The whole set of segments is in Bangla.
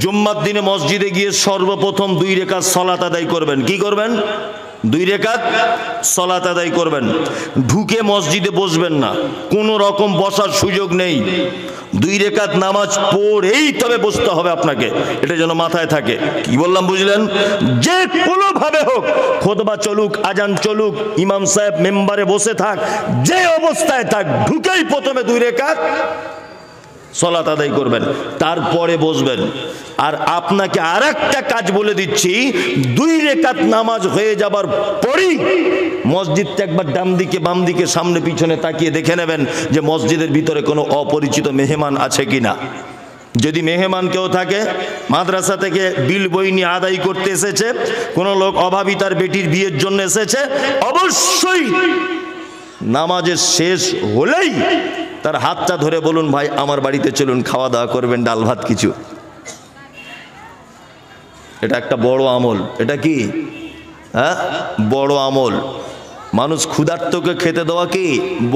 জুম্মার দিনে মসজিদে গিয়ে সর্বপ্রথম 2 রাকাত সালাত আদায় করবেন। কি করবেন? 2 রাকাত সালাত আদায় করবেন। ঢুকে মসজিদে বসবেন না, কোনো রকম বসার সুযোগ নেই। 2 রাকাত নামাজ পড়েই তবে বসতে হবে আপনাকে, এটা যেন মাথায় থাকে। কি বললাম বুঝলেন? যে কোনো ভাবে হোক, খুতবা চলুক, আজান চলুক, ইমাম সাহেব মেম্বারে বসে থাক, যে অবস্থায় থাক, ঢুকেই প্রথমে 2 রাকাত সালাত আদায় করবেন, তারপরে বসবেন। আর আপনাকে আরেকটা কাজ বলে দিচ্ছি, 2 রাকাত নামাজ হয়ে যাবার পরেই মসজিদটা একবার ডান দিকে বাম দিকে সামনে পিছনে তাকিয়ে দেখে নেবেন যে মসজিদের ভিতরে কোনো অপরিচিত মেহমান আছে কিনা। যদি মেহমান কেউ থাকে, মাদ্রাসা থেকে বিল বই নিয়ে আদায় করতে এসেছে, কোনো লোক অভাবী তার বেটির বিয়ের জন্য এসেছে, অবশ্যই নামাজের শেষ হলেই তার হাতটা ধরে বলুন, ভাই আমার বাড়িতে চলুন, খাওয়া দাওয়া করবেন, ডাল ভাত কিছু। এটা একটা বড় আমল। এটা কি? হ্যাঁ, বড় আমল। মানুষ ক্ষুধার্তকে খেতে দেওয়া কি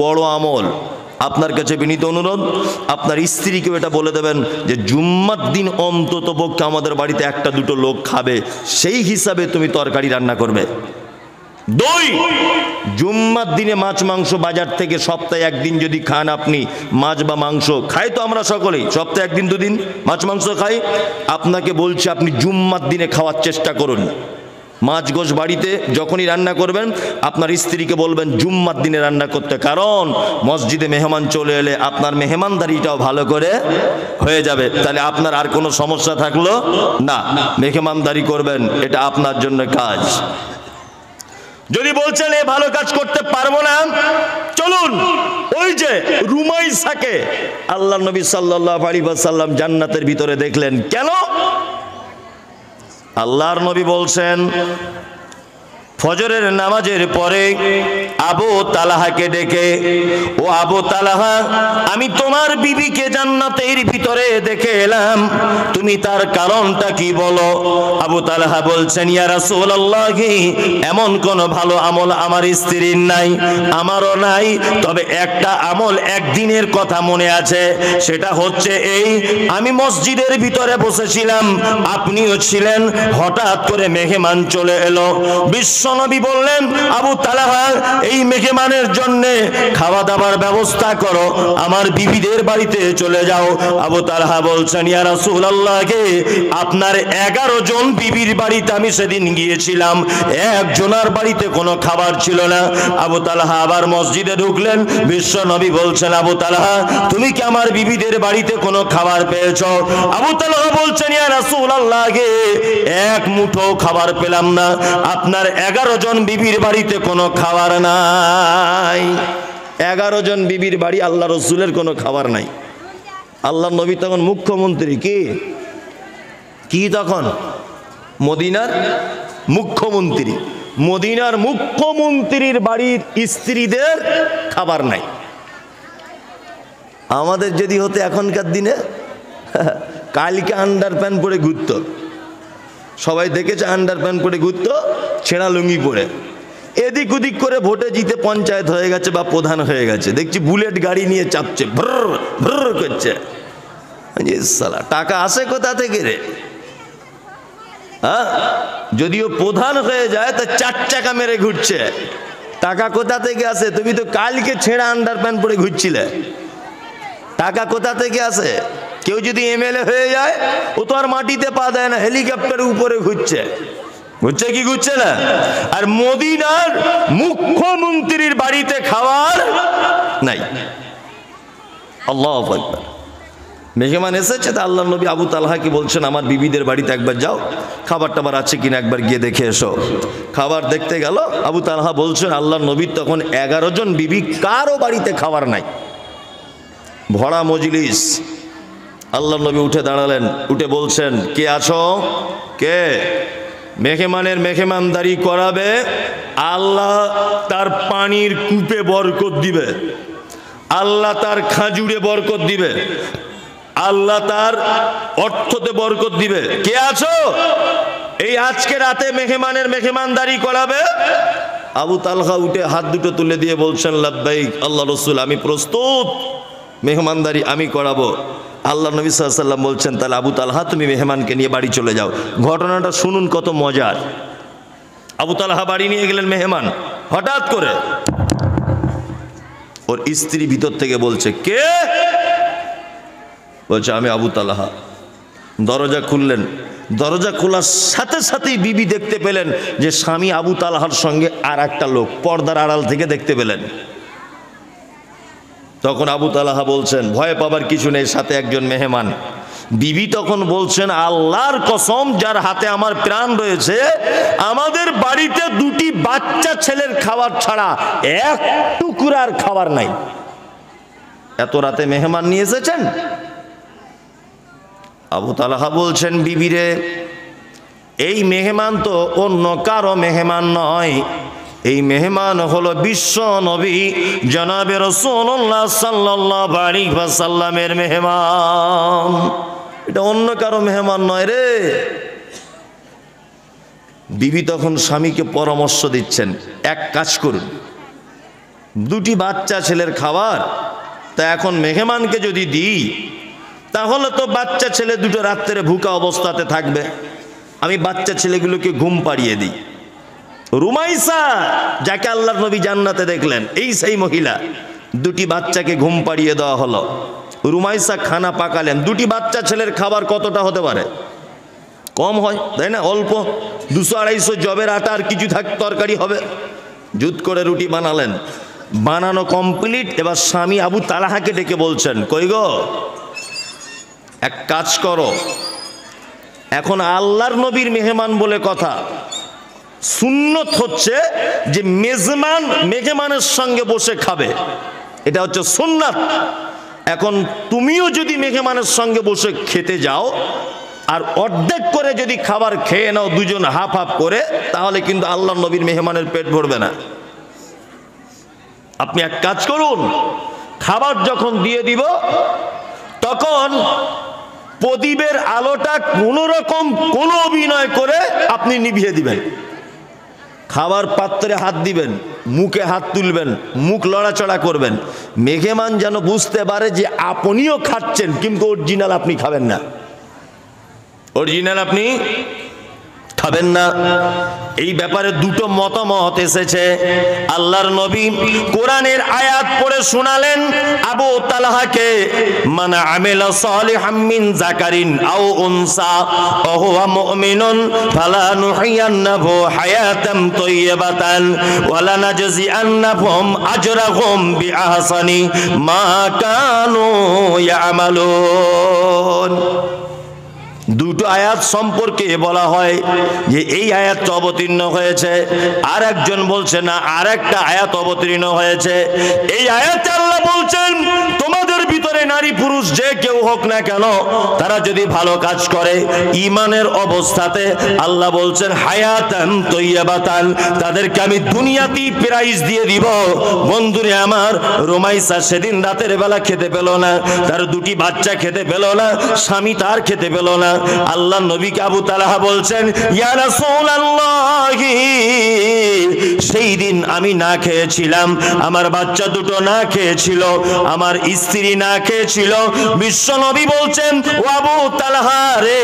বড় আমল। আপনার কাছে বিনীত অনুরোধ, আপনার স্ত্রীকেও এটা বলে দেবেন যে জুম্মার দিন অন্তত পক্ষে আমাদের বাড়িতে 1-2 লোক খাবে, সেই হিসাবে তুমি তরকারি রান্না করবে। 2, জুম্মার দিনে মাছ মাংস বাজার থেকে সপ্তাহে 1 দিন যদি খান আপনি, মাছ বা মাংস খাই তো আমরা সকলেই, সপ্তাহে 1 দিন 2 দিন মাছ মাংস খাই। আপনাকে বলছি আপনি জুম্মার দিনে খাওয়ার চেষ্টা করুন। মাছ গোশ বাড়িতে যখনই রান্না করবেন আপনার স্ত্রীকে বলবেন জুম্মার দিনে রান্না করতে, কারণ মসজিদে মেহমান চলে এলে আপনার মেহমানদারিটাও ভালো করে হয়ে যাবে। তাহলে আপনার আর কোনো সমস্যা থাকলো না, মেহমানদারি করবেন, এটা আপনার জন্য কাজ। যদি বলছেন এ ভালো কাজ করতে পারবো না, চলুন ওই যে রুমাইসাকে আল্লাহ নবী সাল্লাল্লাহু আলাইহি ওয়াসাল্লাম জান্নাতের ভিতরে দেখলেন। কেন? আল্লাহর নবী বলছেন, ফজরের নামাজের পরে আবু তালহাকে ডেকে, ও আবু তালহা, আমি তোমার বিবিকে জান্নাতের ভিতরে দেখে এলাম, তুমি তার কারণটা কি বলো? আবু তালহা বলছেন, ইয়া রাসূলুল্লাহ, এমন কোন ভালো আমল আমার স্ত্রীর নাই, আমারও নাই, তবে একটা আমল একদিনের কথা মনে আছে, সেটা হচ্ছে এই, আমি মসজিদের ভিতরে বসেছিলাম, আপনিও ছিলেন, হঠাৎ করে মেহমান চলে এলো। বিশ্বনবী বললেন, আবু তালহা, এই মেহমানের জন্য খাওয়া দাওয়ার ব্যবস্থা করো, আমার বিবিদের বাড়িতে চলে যাও। আবু তালহা বলছেন, ইয়া রাসূলুল্লাহ, আপনার 11 জন বিবির বাড়িতে আমি সেদিন গিয়েছিলাম, একজনের বাড়িতে কোনো খাবার ছিল না। আবু তালহা আবার মসজিদে ঢুকলেন। বিশ্বনবী বলছেন, আবু তালহা, তুমি কি আমার বিবিদের বাড়িতে কোনো খাবার পেয়েছো? আবু তালহা বলছেন, ইয়া রাসূলুল্লাহ, এক মুঠো খাবার পেলাম না, আপনার 11 জন বিবির বাড়িতে কোনো খাবার নাই। 11 জন বিবির বাড়ি, আল্লাহ রসুলের কোনো খাবার নাই। আল্লাহ নবী তখন মুখ্যমন্ত্রী। কি তখন? মদিনার মুখ্যমন্ত্রী। মদিনার মুখ্যমন্ত্রীর বাড়ির স্ত্রীদের খাবার নাই। আমাদের যদি হতো এখনকার দিনে, কালকে আন্ডার প্যান্ট পরে ঘুরতো, সবাই দেখেছে আন্ডার প্যান্ট পরে ঘুরতো, ছেঁড়া লুঙ্গি পরে, এদিক ওদিক করে ভোটে জিতে পঞ্চায়েত হয়ে গেছে বা প্রধান হয়ে গেছে, দেখছি বুলেট গাড়ি নিয়ে চাপছে, ভ্রর ভ্রর করছে। সালা টাকা আসে কোথা থেকে রে? হ্যাঁ, যদিও প্রধান হয়ে যায় তা 4 চাকা মেরে ঘুরছে, টাকা কোথা থেকে আসে? তুমি তো কালকে ছেঁড়া আন্ডার প্যান্ট পরে ঘুরছিলে, টাকা কোথা থেকে আসে? কেউ যদি এমএলএ হয়ে যায়, ও তো আর মাটিতে পা দেয় না, হেলিকপ্টারের উপরে ঘুরছে, ঘুরছে কি ঘুরছে না? আর মদিনার মুখ্যমন্ত্রীর বাড়িতে খাবার নাই। আল্লাহু আকবার। মেহমান এসেছে, তা আল্লাহ নবী আবু তালহাকে বলছেন, আমার বিবিদের বাড়িতে একবার যাও, খাবার টাবার আছে কিনা একবার গিয়ে দেখে এসো। খাবার দেখতে গেল। আবু তালহা বলছেন, আল্লাহ নবীর তখন 11 জন বিবি, কারো বাড়িতে খাবার নাই, ভরা মজলিস। আল্লাহ নবী উঠে দাঁড়ালেন, উঠে বলছেন, কে আছো? কে? মেহমানের মেহমানদারি করাবে, আল্লাহ তার পানির কূপে বরকত দিবে, আল্লাহ তার খাজুরে বরকত দিবে, আল্লাহ তার অর্থতে বরকত দিবে। কে আছো? এই আজকে রাতে মেহমানের মেহমানদারি করাবে? আবু তালহা উঠে হাত দুটো তুলে দিয়ে বলছেন, লাব্বাইক আল্লাহ রসুল, আমি প্রস্তুত, মেহমানদারি আমি করাবো। আল্লাহ নবী সাল্লাল্লাহু আলাইহি ওয়াসাল্লাম বলছেন, তাহলে আবু তালহা তুমি মেহমানকে নিয়ে বাড়ি চলে যাও। ঘটনাটা শুনুন কত মজার। আবু তালহা বাড়ি নিয়ে গেলেন মেহমান, হঠাৎ করে ওর স্ত্রী ভিতর থেকে বলছে, কে? বলছে, আমি আবু তালহা। দরজা খুললেন, দরজা খোলার সাথে সাথেই বিবি দেখতে পেলেন যে স্বামী আবু তালহার সঙ্গে আর একটা লোক পর্দার আড়াল থেকে দেখতে পেলেন। তখন আবু তালহা বলছেন, ভয় পাবার কিছু নেই, সাথে একজন মেহমান। বিবি তখন বলছেন, আল্লাহর কসম যার হাতে আমার প্রাণ রয়েছে, আমাদের বাড়িতে দুটি বাচ্চা ছেলের খাবার ছাড়া এক টুকরার খাবার নাই। এত রাতে মেহমান নিয়ে এসেছেন? আবু তালহা বলছেন, বিবিরে, এই মেহমান তো অন্য কারো মেহমান নয়, এই মেহমান হলো বিশ্ব নবী জনাবে রাসূলুল্লাহ সাল্লাল্লাহু আলাইহি ওয়াসাল্লামের মেহমান। এটা অন্য কারো মেহমান নয় রে। বিবি তখন স্বামীকে পরামর্শ দিচ্ছেন, এক কাজ করুন, দুটি বাচ্চা ছেলের খাবার তা এখন মেহমানকে যদি দিই, তাহলে তো বাচ্চা ছেলে দুটো রাত্রে ভুকা অবস্থাতে থাকবে। আমি বাচ্চা ছেলেগুলোকে ঘুম পাড়িয়ে দিই। রুমাইসা, যাকে আল্লাহর নবী জান্নাতে দেখলেন, এই সেই মহিলা, দুটি বাচ্চাকে ঘুম পাড়িয়ে দেওয়া হলো। রুমাইসা খানা পাকালেন। দুটি বাচ্চা ছেলের খাবার কতটা হতে পারে? কম হয়, তাই না? অল্প 200-250 জবের আটা আর কিছু তরকারি হবে। জুত করে রুটি বানালেন, বানানো কমপ্লিট। এবার স্বামী আবু তালহাকে ডেকে বলছেন, কই গো, এক কাজ করো, এখন আল্লাহর নবীর মেহমান বলে কথা, সুন্নত হচ্ছে যে মেজবান মেহমানের সঙ্গে বসে খাবে, এটা হচ্ছে সুন্নাত। এখন তুমিও যদি মেহমানের সঙ্গে বসে খেতে যাও আর অর্ধেক করে যদি খাবার খেয়ে নাও দুজন হাফ হাফ করে, তাহলে কিন্তু আল্লাহর নবীর মেহমানের পেট ভরবে না। আপনি এক কাজ করুন, খাবার যখন দিয়ে দিব তখন প্রদীপের আলোটা কোনো রকম কোনো অভিনয় করে আপনি নিভিয়ে দিবেন। খাবার পাত্রে হাত দিবেন, মুখে হাত তুলবেন, মুখ লড়াচড়া করবেন, মেহমান যেন বুঝতে পারে যে আপনিও খাচ্ছেন, কিন্তু অরিজিনাল আপনি খাবেন না। অরিজিনাল আপনি খাবেন না। এই ব্যাপারে দুটো মতামত এসেছে। আল্লাহর নবী কোরআনের আয়াত পড়ে শোনালেন আবু তালহাকে, মান আমিলা সালিহাম মিন যাকারিন আও উনসা ওয়া হুয়া মুমিনুন ফালা নুহইয়ান্নাহু হায়াতাম তাইয়্যিবাতান ওয়া লানাজজিআন্নাহুম আজরাহুম বিআহসানি মা কানু ইয়ামালুন। দুটো আয়াত সম্পর্কে বলা হয় যে এই আয়াতটা অবতীর্ণ হয়েছে, আর একজন বলছে না, আর একটা আয়াত অবতীর্ণ হয়েছে। এই আয়াতে আল্লাহ বলছেন, তোমাদের ভিতরে নারী পুরুষ যে কেউ হোক না কেন, তারা যদি ভালো কাজ করে ঈমানের অবস্থাতে, আল্লাহ বলছেন হায়াতান তাইয়্যিবাতান, তাদেরকে আমি দুনিয়াতেই প্রাইজ দিয়ে দিব। বন্ধুরে আমার, রুমাইসা সেদিন রাতের বেলা খেতে পেল না, তার দুটি বাচ্চা খেতে পেল না, স্বামী তার খেতে পেল না। আল্লাহ নবীকে আবু তালহা বলছেন, ইয়া রাসূলুল্লাহ, সেই দিন আমি না খেয়েছিলাম, আমার বাচ্চা দুটো না খেয়েছিল, আমার স্ত্রী না খেয়েছিল। বিশ্ব নবী বলছেন, ও আবু তালহা রে,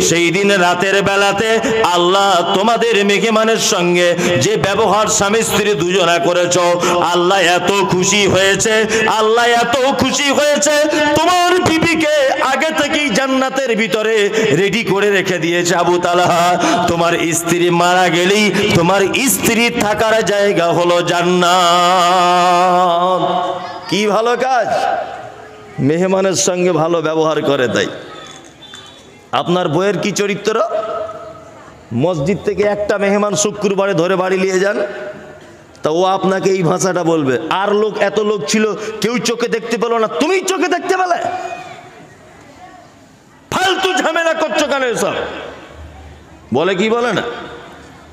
সেই দিন রাতের বেলাতে আল্লাহ তোমাদের মেহমানের সঙ্গে যে ব্যবহার স্বামী স্ত্রী দুজনা করেছো, আল্লাহ এত খুশি হয়েছে, আল্লাহ এত খুশি হয়েছে, তোমার বিবিকে আগে থেকেই জান্নাতের ভিতরে রেডি করে রেখে দিয়েছে। আবু তালহা, তোমার স্ত্রী মারা গেলেই তোমার স্ত্রী থাকার জায়গা হলো জান্নাত। কি ভালো কাজ! মেহমানের সঙ্গে ভালো ব্যবহার করে। তাই আপনার বইয়ের কি চরিত্র? মসজিদ থেকে একটা মেহমান শুক্রবারে ধরে বাড়ি নিয়ে যান, তা ও আপনাকে এই ভাষাটা বলবে, আর লোক এত লোক ছিল কেউ চোখে দেখতে পেল না, তুমি চোখে দেখতে পেলে, ফালতু ঝামেলা করছো কেন? এসব বলে কি বলে না,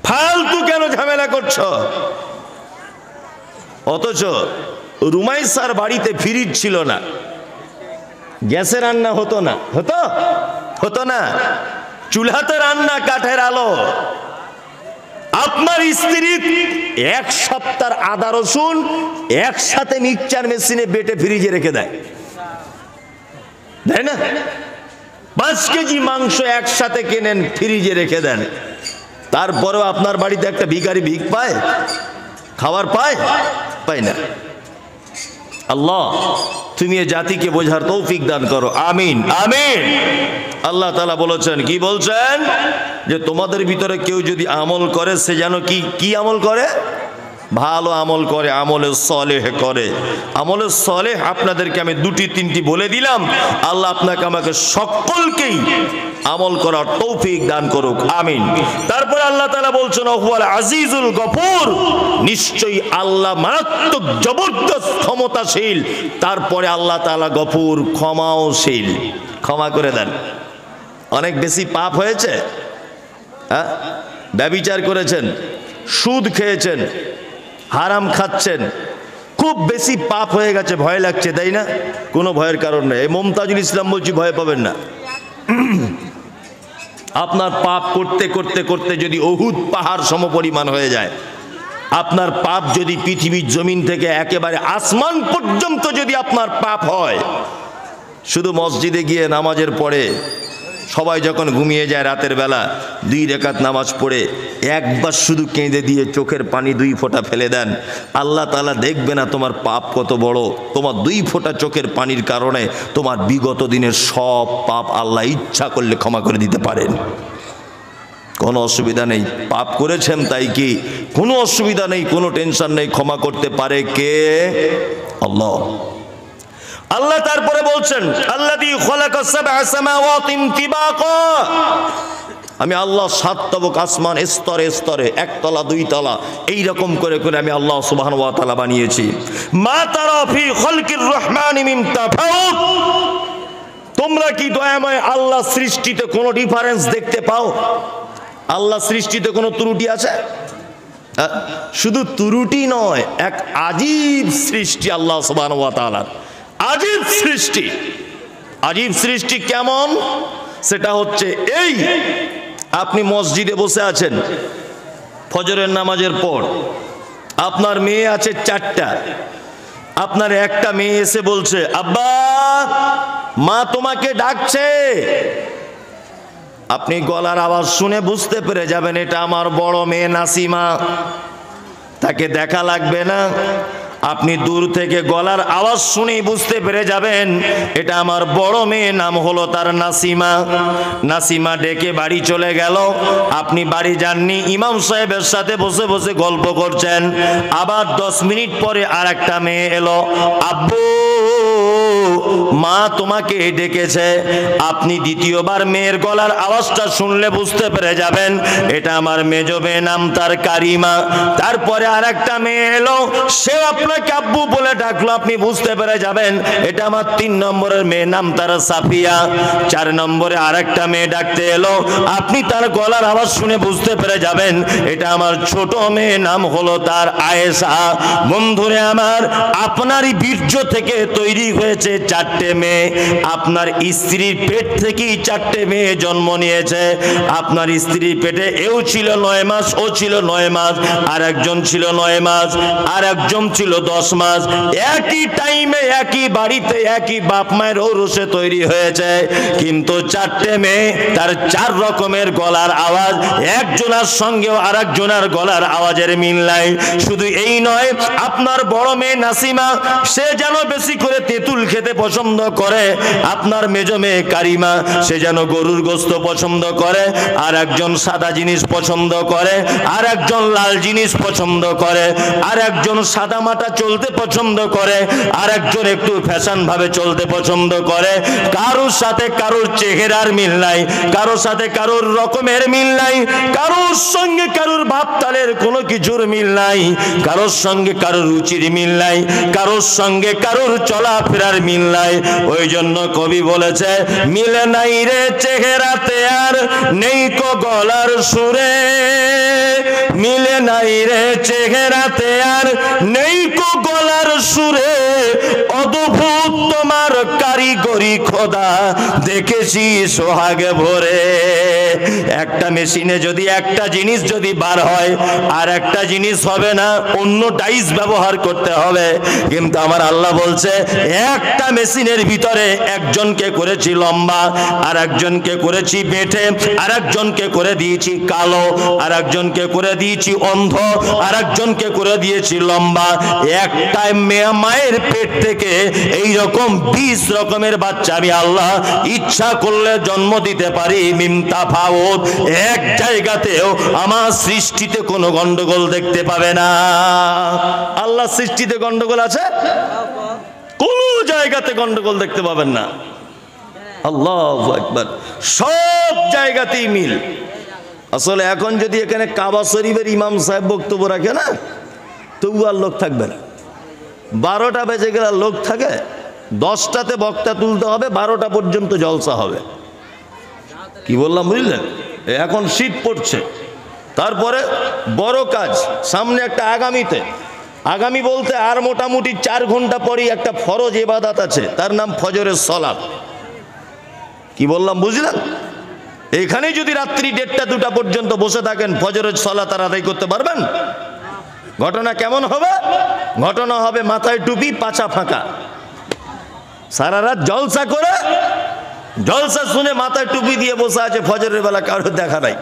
ফালতু কেন ঝামেলা করছো? অথচ রুমাইসার বাড়িতে ফ্রিজ ছিল না, গ্যাসে রান্না হতো না, হতো না, চুলাতে রান্না, কাঠের আলো। আপনার স্ত্রী এক সপ্তাহ আদা রসুন একসাথে মিক্সচার মেশিনে বেটে ফ্রিজে রেখে দেয়। তাই না? 5 কেজি মাংস একসাথে কেনেন, ফ্রিজে রেখে দেন, তারপরেও আপনার বাড়িতে একটা ভিখারি ভিক পায়, খাবার পায়? পায় না। আল্লাহ তুমি এ জাতিকে বোঝার তৌফিক দান করো, আমিন আমিন। আল্লাহ তাআলা বলেছেন, কি বলছেন? যে তোমাদের ভিতরে কেউ যদি আমল করে সে যেন কি আমল করে? ভালো আমল করে, আমলে সলেহ করে। আমলে সলেহ আপনাদেরকে আমি 2-3টি বলে দিলাম। আল্লাহ আপনাকে আমাকে সকলকেই আমল করার তৌফিক দান করুক, আমিন। তারপর আল্লাহ তাআলা বলছেন, ওয়াল আজিজুল গফুর, নিশ্চয়ই আল্লাহ মারাত্মক জবরদস্ত ক্ষমতাশীল। তারপরে আল্লাহ তাআলা গফুর, ক্ষমাওশীল, ক্ষমা করে দেন। অনেক বেশি পাপ হয়েছে, হ্যাঁ? ব্যভিচার করেছেন, সুদ খেয়েছেন, হারাম খাচ্ছেন, খুব বেশি পাপ হয়ে গেছে, ভয় লাগছে, তাই না? কোনো ভয়ের কারণ নেই। এই মুমতাজুল ইসলাম বলছি, ভয় পাবেন না। আপনার পাপ করতে করতে করতে যদি উহুদ পাহাড় সমপরিমাণ হয়ে যায়, আপনার পাপ যদি পৃথিবীর জমিন থেকে একেবারে আসমান পর্যন্ত যদি আপনার পাপ হয়, শুধু মসজিদে গিয়ে নামাজের পরে সবাই যখন ঘুমিয়ে যায় রাতের বেলা 2 রাকাত নামাজ পড়ে একবার শুধু কেঁদে দিয়ে চোখের পানি 2 ফোঁটা ফেলে দেন, আল্লাহ তাআলা দেখবে না তোমার পাপ কত বড়। তোমার 2 ফোঁটা চোখের পানির কারণে তোমার বিগত দিনের সব পাপ আল্লাহ ইচ্ছা করলে ক্ষমা করে দিতে পারেন। কোনো অসুবিধা নেই, পাপ করেছেন তাই কি, কোনো অসুবিধা নেই, কোনো টেনশন নেই, ক্ষমা করতে পারে কে? আল্লাহ। আল্লাহ তারপরে বলছেন, আল্লাযী খালাকাস সাবআ সামাওয়াতিন তিবাকা, আমি আল্লাহ 7 তবক আসমান স্তরে স্তরে, 1 তলা 2 তলা এইরকম করে করে আমি আল্লাহ সুবহানাহু ওয়া তাআলা বানিয়েছি। মা তারা ফি খালকির রহমানি মিন তাফাউত, তোমরা কি দয়াময় আল্লাহ সৃষ্টিতে কোনো ডিফারেন্স দেখতে পাও? আল্লাহ সৃষ্টিতে কোনো ত্রুটি আছে? শুধু ত্রুটি নয়, এক আজীব সৃষ্টি আল্লাহ সুবহানাহু ওয়া তাআলার, আজীব সৃষ্টি। আজীব সৃষ্টি কেমন? সেটা হচ্ছে এই, আপনি মসজিদে বসে আছেন ফজরের নামাজের পর, আপনার মেয়ে আছে 4টা, আপনার একটা মেয়ে এসে বলছে, আব্বা মা তোমাকে ডাকছে। আপনি গলার আওয়াজ শুনে বুঝতে পেরে যাবেন এটা আমার বড় মেয়ে নাসিমা, তাকে দেখা লাগবে না। আপনি দূর থেকে গলার আওয়াজ শুনেই বুঝতে পেরে যাবেন এটা আমার বড় মেয়ে, নাম হলো তার নাসিমা। নাসিমা ডেকে বাড়ি চলে গেল, আপনি বাড়ি যাননি, ইমাম সাহেবের সাথে বসে বসে গল্প করছেন। আবার 10 মিনিট পরে আর একটা মেয়ে এলো, আব্বু মা তোমাকে ডেকেছে। আপনি দ্বিতীয়বার মেয়ের গলার আওয়াজটা শুনলে বুঝতে পেরে যাবেন এটা আমার মেজো মেয়ে, নাম তার কারিমা। তারপরে আর একটা মেয়ে এলো, সে আপনাকে আব্বু বলে ডাকলো, আপনি বুঝতে পেরে যাবেন এটা আমার 3 নম্বরের মেয়ে, নাম তার সাফিয়া। 4 নম্বরে আর একটা মেয়ে ডাকতে এলো, আপনি তার গলার আওয়াজ শুনে বুঝতে পেরে যাবেন এটা আমার ছোট মেয়ে, নাম হলো তার আয়েশা। বন্ধুরে আমার, আপনারই বীর্য থেকে তৈরি হয়েছে 4টে মেয়ে, আপনার স্ত্রীর পেট থেকেই 4টে মেয়ে জন্ম নিয়েছে। আপনার স্ত্রীর পেটে এও ছিল 9 মাস, ও ছিল 9 মাস, আর একজন ছিল 9 মাস, আর একজন ছিল 10 মাস। একই টাইমে একই বাড়িতে একই বাপ মায়ের ঔরসে তৈরি হয়েছে, কিন্তু 4টে মেয়ে, তার 4 রকমের গলার আওয়াজ, একজনের সঙ্গেও আর একজনের গলার আওয়াজের মিল নাই। শুধু এই নয়, আপনার বড় মেয়ে নাসিমা, সে যেন বেশি করে তেঁতুল খেতে পছন্দ করে। আপনার মেজো মেয়ে কারিমা, সে যেন গরুর গোশত পছন্দ করে, আর একজন সাদা জিনিস পছন্দ করে, আর একজন লাল জিনিস পছন্দ করে, আর একজন সাদা মাটা চলতে পছন্দ করে, আর একজন একটু ফ্যাশন ভাবে চলতে পছন্দ করে। কারোর সাথে কারোর চেহারার মিল নাই, কারোর সাথে কারোর রকমের মিল নাই, কারোর সঙ্গে কারোর ভাবতালের কোনো কিছুর মিল নাই, কারোর সঙ্গে কারোর রুচির মিল নাই, কারোর সঙ্গে কারোর চলাফেরার মিল নাই। ওই জন্য কবি বলেছে, মিলে নাই রে চেহারাতে আর নেই কো গলার সুরে, মিলে নাই রে চেহারাতে আর নেই কো গলার সুরে, অদ্ভুত তোমার কারিগরি খোদা দেখেছি সোহাগে ভরে। একটা মেশিনে যদি একটা জিনিস যদি বার হয় আর একটা জিনিস হবে না, অন্য ডাইস ব্যবহার করতে হবে। কিন্তু আমার আল্লাহ বলছে একটা মেশিনের ভিতরে একজনকে করেছি লম্বা, আর একজনকে করেছি বেঁটে, আর একজনকে করে দিয়েছি কালো, আর একজনকে করে দিয়েছি অন্ধ, আর একজনকে করে দিয়েছি লম্বা। একটা মায়ের পেট থেকে এই রকম 20 রকমের বাচ্চা আমি আল্লাহ ইচ্ছা করলে জন্ম দিতে পারি। মিমতাফাউত, এক জায়গাতেও আমার সৃষ্টিতে কোনো গন্ডগোল দেখতে পাবে না। আল্লাহ সৃষ্টিতে গন্ডগোল আছে? কোন জায়গাতে গন্ডগোল দেখতে পাবেন না। আল্লাহু আকবার, সব জায়গাতেই মিল। আসলে এখন যদি এখানে কাবা শরীফের ইমাম সাহেব বক্তব্য রাখে না, তবু আর লোক থাকবে না। 12টা বেজে গেলে লোক থাকে, 10টাতে বক্তা তুলতে হবে, 12টা পর্যন্ত জলসা হবে। কি বললাম বুঝলেন? এখন শীত পড়ছে, তারপরে বড় কাজ সামনে একটা আগামীতে। আগামী বলতে আর মোটামুটি 4 ঘন্টা পরই একটা ফরজ ইবাদত আছে, তার নাম ফজরের সালাত। কি বললাম বুঝলেন? এখানে যদি রাত্রি 1:30-2টা পর্যন্ত বসে থাকেন, ফজরের সালাত আর আদায় করতে পারবেন? ঘটনা কেমন হবে? ঘটনা হবে মাথায় টুপি, পাছা ফাঁকা, সারা রাত জলসা করে, জলসা শুনে মাথায় টুপি দিয়ে বসে আছে, ফজরের বেলা কারোর দেখা নাই।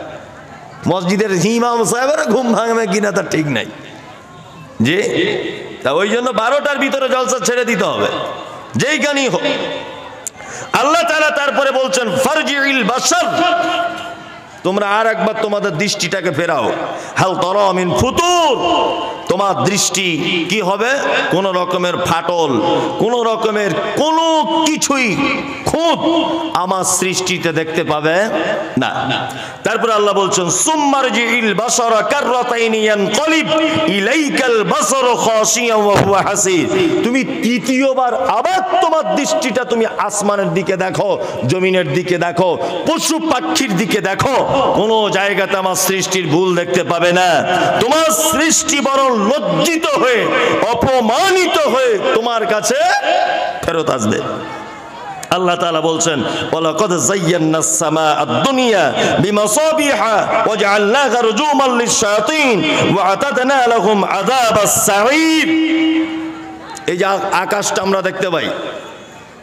মসজিদের ইমাম সাহেবের ঘুম ভাঙবে কিনা তার ঠিক নাই। জি, তা ওই জন্য 12টার ভিতরে জলসা ছেড়ে দিতে হবে, যেইখানেই হোক। আল্লাহ তাআলা তারপরে বলছেন ফারজিল বাসার, তোমরা আর একবার তোমাদের দৃষ্টিটাকে ফেরাও। হাল তারা মিন ফুতুর, তোমার দৃষ্টি কি হবে? কোন রকমের ফাটল, কোন রকমের কোনো কিছুই খুঁত আমার সৃষ্টিতে দেখতে পাবে না। তারপর আল্লাহ বলছেন সুম্মারজিল বাসারা কাররাতাইনি ইয়ানকালিব ইলাইকাল বাসারু খাশিয়ান ওয়া হুয়া হাসির। তুমি তৃতীয়বার আবার তোমার দৃষ্টিটা তুমি আসমানের দিকে দেখো, জমিনের দিকে দেখো, পশু পাখির দিকে দেখো, কোন জায়গাতে আমার সৃষ্টির ভুল দেখতে পাবে না। তোমার সৃষ্টি বরং লজ্জিত হয়ে, অপমানিত হয়ে তোমার কাছে ফেরত আসবে। আল্লাহ তাআলা বলছেন ওয়ালাকাদ যায়্যানাস সামাআদ দুনিয়া বিমাসাবিহা ওয়া জাআলনাহা রুজুমান লিশ-শায়াতিন ওয়া আতাদনা লাহুম আযাবাস সাঈর। এই যে আকাশটা আমরা দেখতে পাই,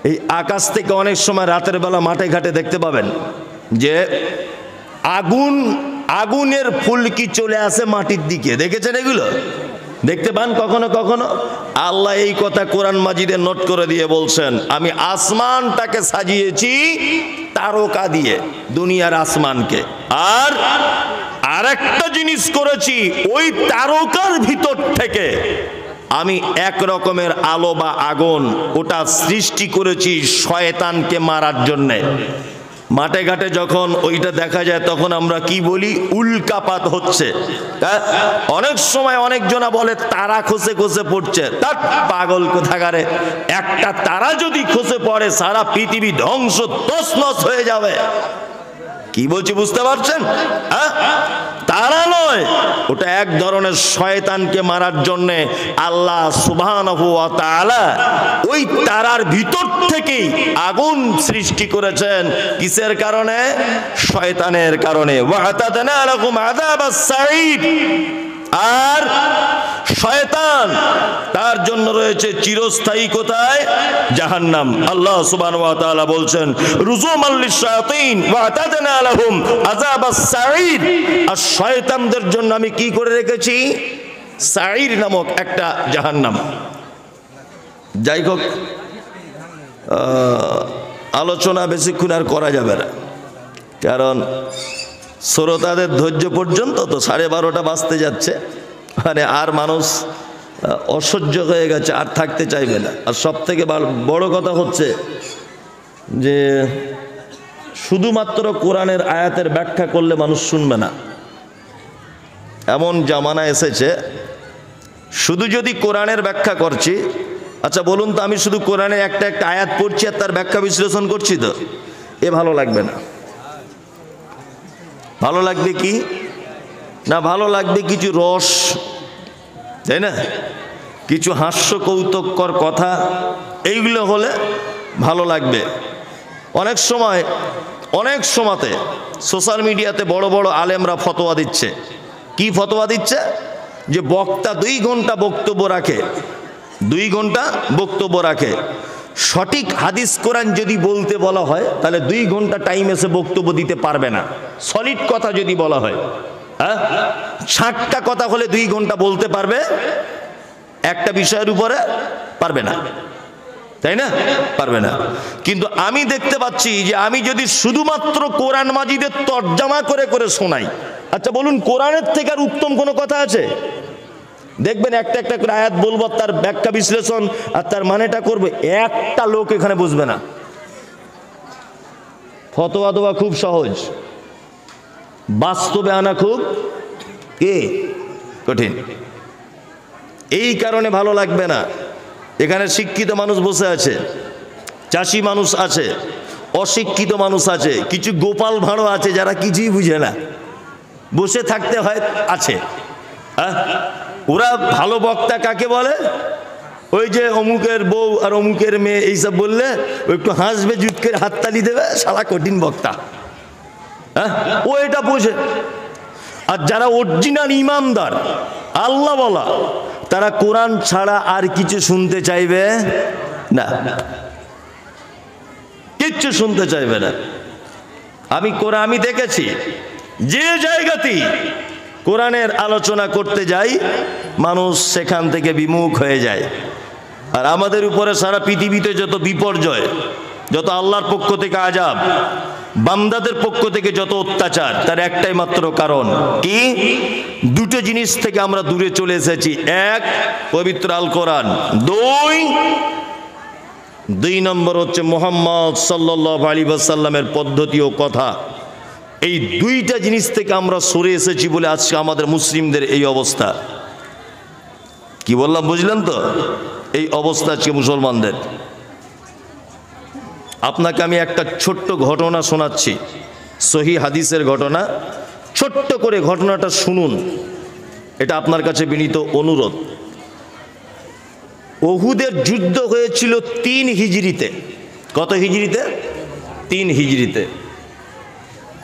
এই আকাশ থেকে অনেক সময় রাতের বেলা মাঠে ঘাটে দেখতে পাবেন যে আগুনের ফুলকি চলে আসে মাটির দিকে। দেখেছেন এগুলো? দেখতে পান কখনো কখনো? আল্লাহ এই কথা কোরআন মাজিদে নোট করে দিয়ে বলছেন আমি আসমানটাকে সাজিয়েছি তারকা দিয়ে, দুনিয়ার আসমানকে। আর আরেকটা জিনিস করেছি, ওই তারকার ভিতর থেকে আমি এক রকমের আলো বা আগুন, ওটা সৃষ্টি করেছি শয়তানকে মারার জন্যে। মাঠে ঘাটে যখন ওইটা দেখা যায় তখন আমরা কি বলি? উল্কাপাত হচ্ছে। অনেক সময় অনেকজনা বলে তারা খসে খসে পড়ছে। তার পাগল কোথাকারে, একটা তারা যদি খসে পড়ে সারা পৃথিবী ধ্বংস তছনছ হয়ে যাবে। কি বলছি বুঝতে পারছেন? তারা নয়, ওটা এক ধরনের শয়তানকে মারার জন্য আল্লাহ সুবহানাহু ওয়া তাআলা ওই তারার ভিতর থেকেই আগুন সৃষ্টি করেছেন। কিসের কারণে? শয়তানের কারণে। ওয়া আতাদনা লাকুম আযাবাস সাঈদ। আর শয়তান তার জন্য রয়েছে চিরস্থায়ী কোথায়? জাহান্নাম। আল্লাহ সুবহানাহু ওয়া তাআলা বলছেন রুজুমান লিশ-শায়াতিন ওয়া আতাদনা লাহুম আযাবাস সাঈদ। আর শয়তানদের জন্য আমি কি করে রেখেছি? সাঈর নামক একটা জাহান্নাম। যাই হোক, আলোচনা বেশিক্ষণ আর করা যাবে না, কারণ শ্রোতাদের ধৈর্য পর্যন্ত তো 12:30 বাজতে যাচ্ছে, মানে আর মানুষ অসহ্য হয়ে গেছে, আর থাকতে চাইবে না। আর সব থেকে বড় কথা হচ্ছে যে শুধুমাত্র কোরআনের আয়াতের ব্যাখ্যা করলে মানুষ শুনবে না। এমন জামানা এসেছে শুধু যদি কোরআনের ব্যাখ্যা করছি, আচ্ছা বলুন তো, আমি শুধু কোরআনে একটা একটা আয়াত পড়ছি আর তার ব্যাখ্যা বিশ্লেষণ করছি, তো ভালো লাগবে না। ভালো লাগবে কি না? ভালো লাগবে কিছু রস, তাই না? কিছু হাস্য কৌতুককর কথা, এইগুলো হলে ভালো লাগবে। অনেক সময় অনেক সময়তে সোশ্যাল মিডিয়াতে বড় বড় আলেমরা ফতোয়া দিচ্ছে। কি ফতোয়া দিচ্ছে? যে বক্তা 2 ঘন্টা বক্তব্য রাখে, 2 ঘন্টা বক্তব্য রাখে, সঠিক হাদিস কোরআন যদি বলতে বলা হয় তাহলে 2 ঘন্টা টাইম এসে বক্তব্য দিতে পারবে না। সলিড কথা যদি বলা হয়, হ্যাঁ, 60টা কথা হলে 2 ঘন্টা বলতে পারবে, একটা বিষয়ের উপরে পারবে না, তাই না? পারবে না। কিন্তু আমি দেখতে পাচ্ছি যে আমি যদি শুধুমাত্র কোরআন মাজিদের তরজমা করে করে শোনাই, আচ্ছা বলুন কোরআনের থেকে আর উত্তম কোনো কথা আছে? দেখবেন একটা একটা করে আয়াত বলবো, তার ব্যাখ্যা বিশ্লেষণ আর তার মানেটা করবে, একটা লোক এখানে বুঝবে না। ফতোয়া দেওয়া খুব সহজ, বাস্তবে আনা খুব কঠিন। এই কারণে ভালো লাগবে না। এখানে শিক্ষিত মানুষ বসে আছে, চাষি মানুষ আছে, অশিক্ষিত মানুষ আছে, কিছু গোপাল ভাঁড়ো আছে যারা কিছুই বুঝে না, বসে থাকতে হয় আছে। হ্যাঁ, ওরা ভালো বক্তা কাকে বলে? ওই যে অমুকের বউ আর অমুকের মেয়ে এইসব বললে ও একটু হাসবে, জুট করে হাততালি দেবে, শালা কঠিন বক্তা। হ্যাঁ, ও এটা বোঝে। আর যারা অরিজিনাল ইমানদার আল্লাহ বলা, তারা কোরআন ছাড়া আর কিছু শুনতে চাইবে না, কিচ্ছু শুনতে চাইবে না। আমি দেখেছি যে জায়গাতেই কোরআনের আলোচনা করতে যাই মানুষ সেখান থেকে বিমুখ হয়ে যায়। আর আমাদের উপরে সারা পৃথিবীতে যত বিপর্যয়, যত আল্লাহর পক্ষ থেকে আযাব, বান্দাদের পক্ষ থেকে যত অত্যাচার, তার একটাই মাত্র কারণ কি? 2টো জিনিস থেকে আমরা দূরে চলে এসেছি। 1 পবিত্র আল কোরআন, 2 নম্বর হচ্ছে মুহাম্মদ সাল্লাল্লাহু আলাইহি ওয়াসাল্লামের পদ্ধতি ও কথা। এই 2টা জিনিস থেকে আমরা সরে এসেছি বলে আজকে আমাদের মুসলিমদের এই অবস্থা। কি বললাম বুঝলেন তো? এই অবস্থা আজকে মুসলমানদের। আপনাকে আমি একটা ছোট্ট ঘটনা শোনাচ্ছি, সহিহ হাদিসের ঘটনা। ছোট্ট করে ঘটনাটা শুনুন, এটা আপনার কাছে বিনীত অনুরোধ। উহুদের যুদ্ধ হয়েছিল 3 হিজরিতে। কত হিজরিতে? 3 হিজরিতে।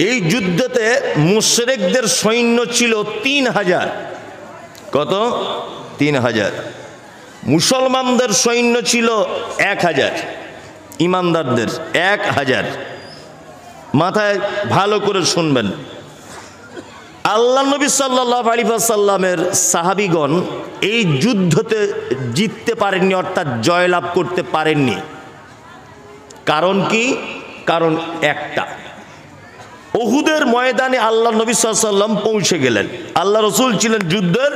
এই যুদ্ধতে মুশরিকদের সৈন্য ছিল 3000। কত? 3000। মুসলমানদের সৈন্য ছিল 1000, ইমানদারদের 1000। মাথায় ভালো করে শুনবেন। আল্লাহ নবী সাল্লাল্লাহু আলাইহি ওয়াসাল্লামের সাহাবীগণ এই যুদ্ধতে জিততে পারেননি, অর্থাৎ জয়লাভ করতে পারেননি। কারণ কি? কারণ একটা, উহুদের ময়দানে আল্লাহ নবী সাল্লাল্লাহু আলাইহি ওয়াসাল্লাম পৌঁছে গেলেন। আল্লাহ রাসূল ছিলেন যুদ্ধের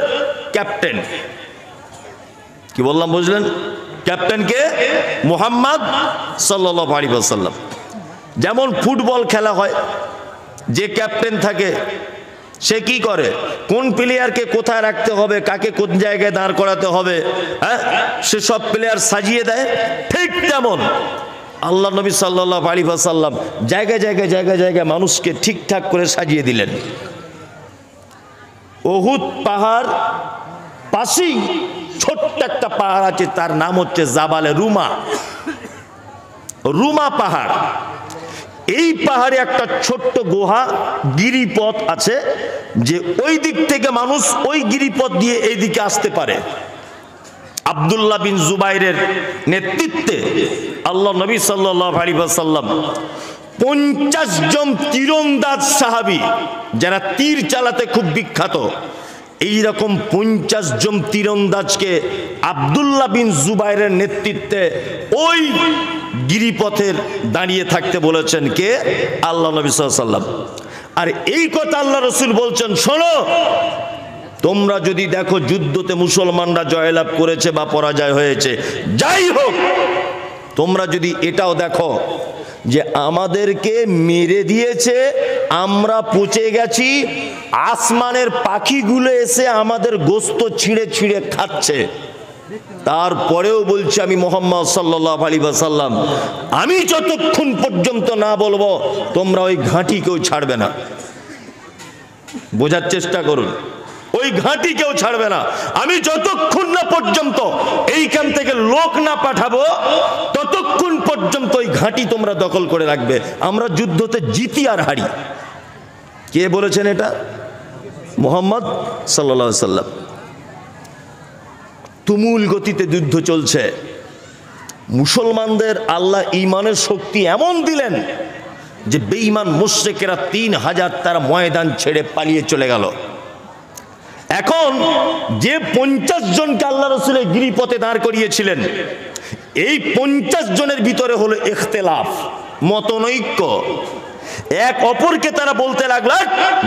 ক্যাপ্টেন। কি বললাম বুঝলেন? ক্যাপ্টেন কে? মুহাম্মদ সাল্লাল্লাহু আলাইহি ওয়াসাল্লাম। যেমন ফুটবল খেলা হয়, যে ক্যাপ্টেন থাকে সে কি করে? কোন প্লেয়ারকে কোথায় রাখতে হবে, কাকে কোন জায়গায় দাঁড় করাতে হবে, হ্যাঁ, সে সব প্লেয়ার সাজিয়ে দেয়। ঠিক তেমন আল্লাহ নবী সাল্লাল্লাহু আলাইহি ওয়াসাল্লাম জায়গায় জায়গায় জায়গায় জায়গায় মানুষকে ঠিকঠাক করে সাজিয়ে দিলেন। উহুদ পাহাড় পাশেই ছোট্ট একটা পাহাড় আছে, তার নাম হচ্ছে জাবালে রুমা। রুমা পাহাড়। এই পাহাড়ে একটা ছোট্ট গুহা, গিরিপথ আছে, যে ওই দিক থেকে মানুষ ওই গিরিপথ দিয়ে এই দিকে আসতে পারে। আব্দুল্লাহ বিন জুবাইরের নেতৃত্বে আল্লাহ নবী সাল্লাল্লাহু আলাইহি ওয়াসাল্লাম 50 জন তীরন্দাজ সাহাবী, যারা তীর চালাতে খুব বিখ্যাত, এইরকম 50 জন তীরন্দাজকে আব্দুল্লাহ বিন জুবাইরের নেতৃত্বে ওই গিরিপথের দাঁড়িয়ে থাকতে বলেছেন কে? আল্লাহ নবী সাল্লাল্লাহু আলাইহি ওয়াসাল্লাম। আর এই কথা আল্লাহ রাসূল বলছেন, শোনো, তোমরা যদি দেখো যুদ্ধতে মুসলমানরা জয়লাভ করেছে বা পরাজয় হয়েছে, যাই হোক, তোমরা যদি এটাও দেখো যে আমাদেরকে মেরে দিয়েছে, আমরা পচে গেছি, আসমানের পাখিগুলো এসে আমাদের গোশত ছিঁড়ে ছিঁড়ে খাচ্ছে, তারপরেও বলছি আমি মুহাম্মদ সাল্লাল্লাহু আলাইহি ওয়াসাল্লাম, আমি যতক্ষণ পর্যন্ত না বলবো তোমরা ওই ঘাঁটি কেউ ছাড়বে না। বোঝার চেষ্টা করুন। ওই ঘাঁটি কেউ ছাড়বে না। আমি যতক্ষণ না পর্যন্ত এইখান থেকে লোক না পাঠাবো ততক্ষণ পর্যন্ত ওই ঘাঁটি তোমরা দখল করে রাখবে। আমরা যুদ্ধতে জিতি আর হারি। কে বলেছেন এটা? মুহাম্মদ সাল্লাল্লাহু আলাইহি সাল্লাম। তুমুল গতিতে যুদ্ধ চলছে। মুসলমানদের আল্লাহ ঈমানের শক্তি এমন দিলেন যে বেঈমান মুশরিকেরা 3000 তারা ময়দান ছেড়ে পালিয়ে চলে গেল। এখন যে 50 জনকে আল্লাহ রাসূলের গিরিপথে দাঁড় করিয়েছিলেন, এই 50 জনের ভিতরে হলো ইখতিলাফ, মতনৈক্য। এক অপরকে তারা বলতে লাগলো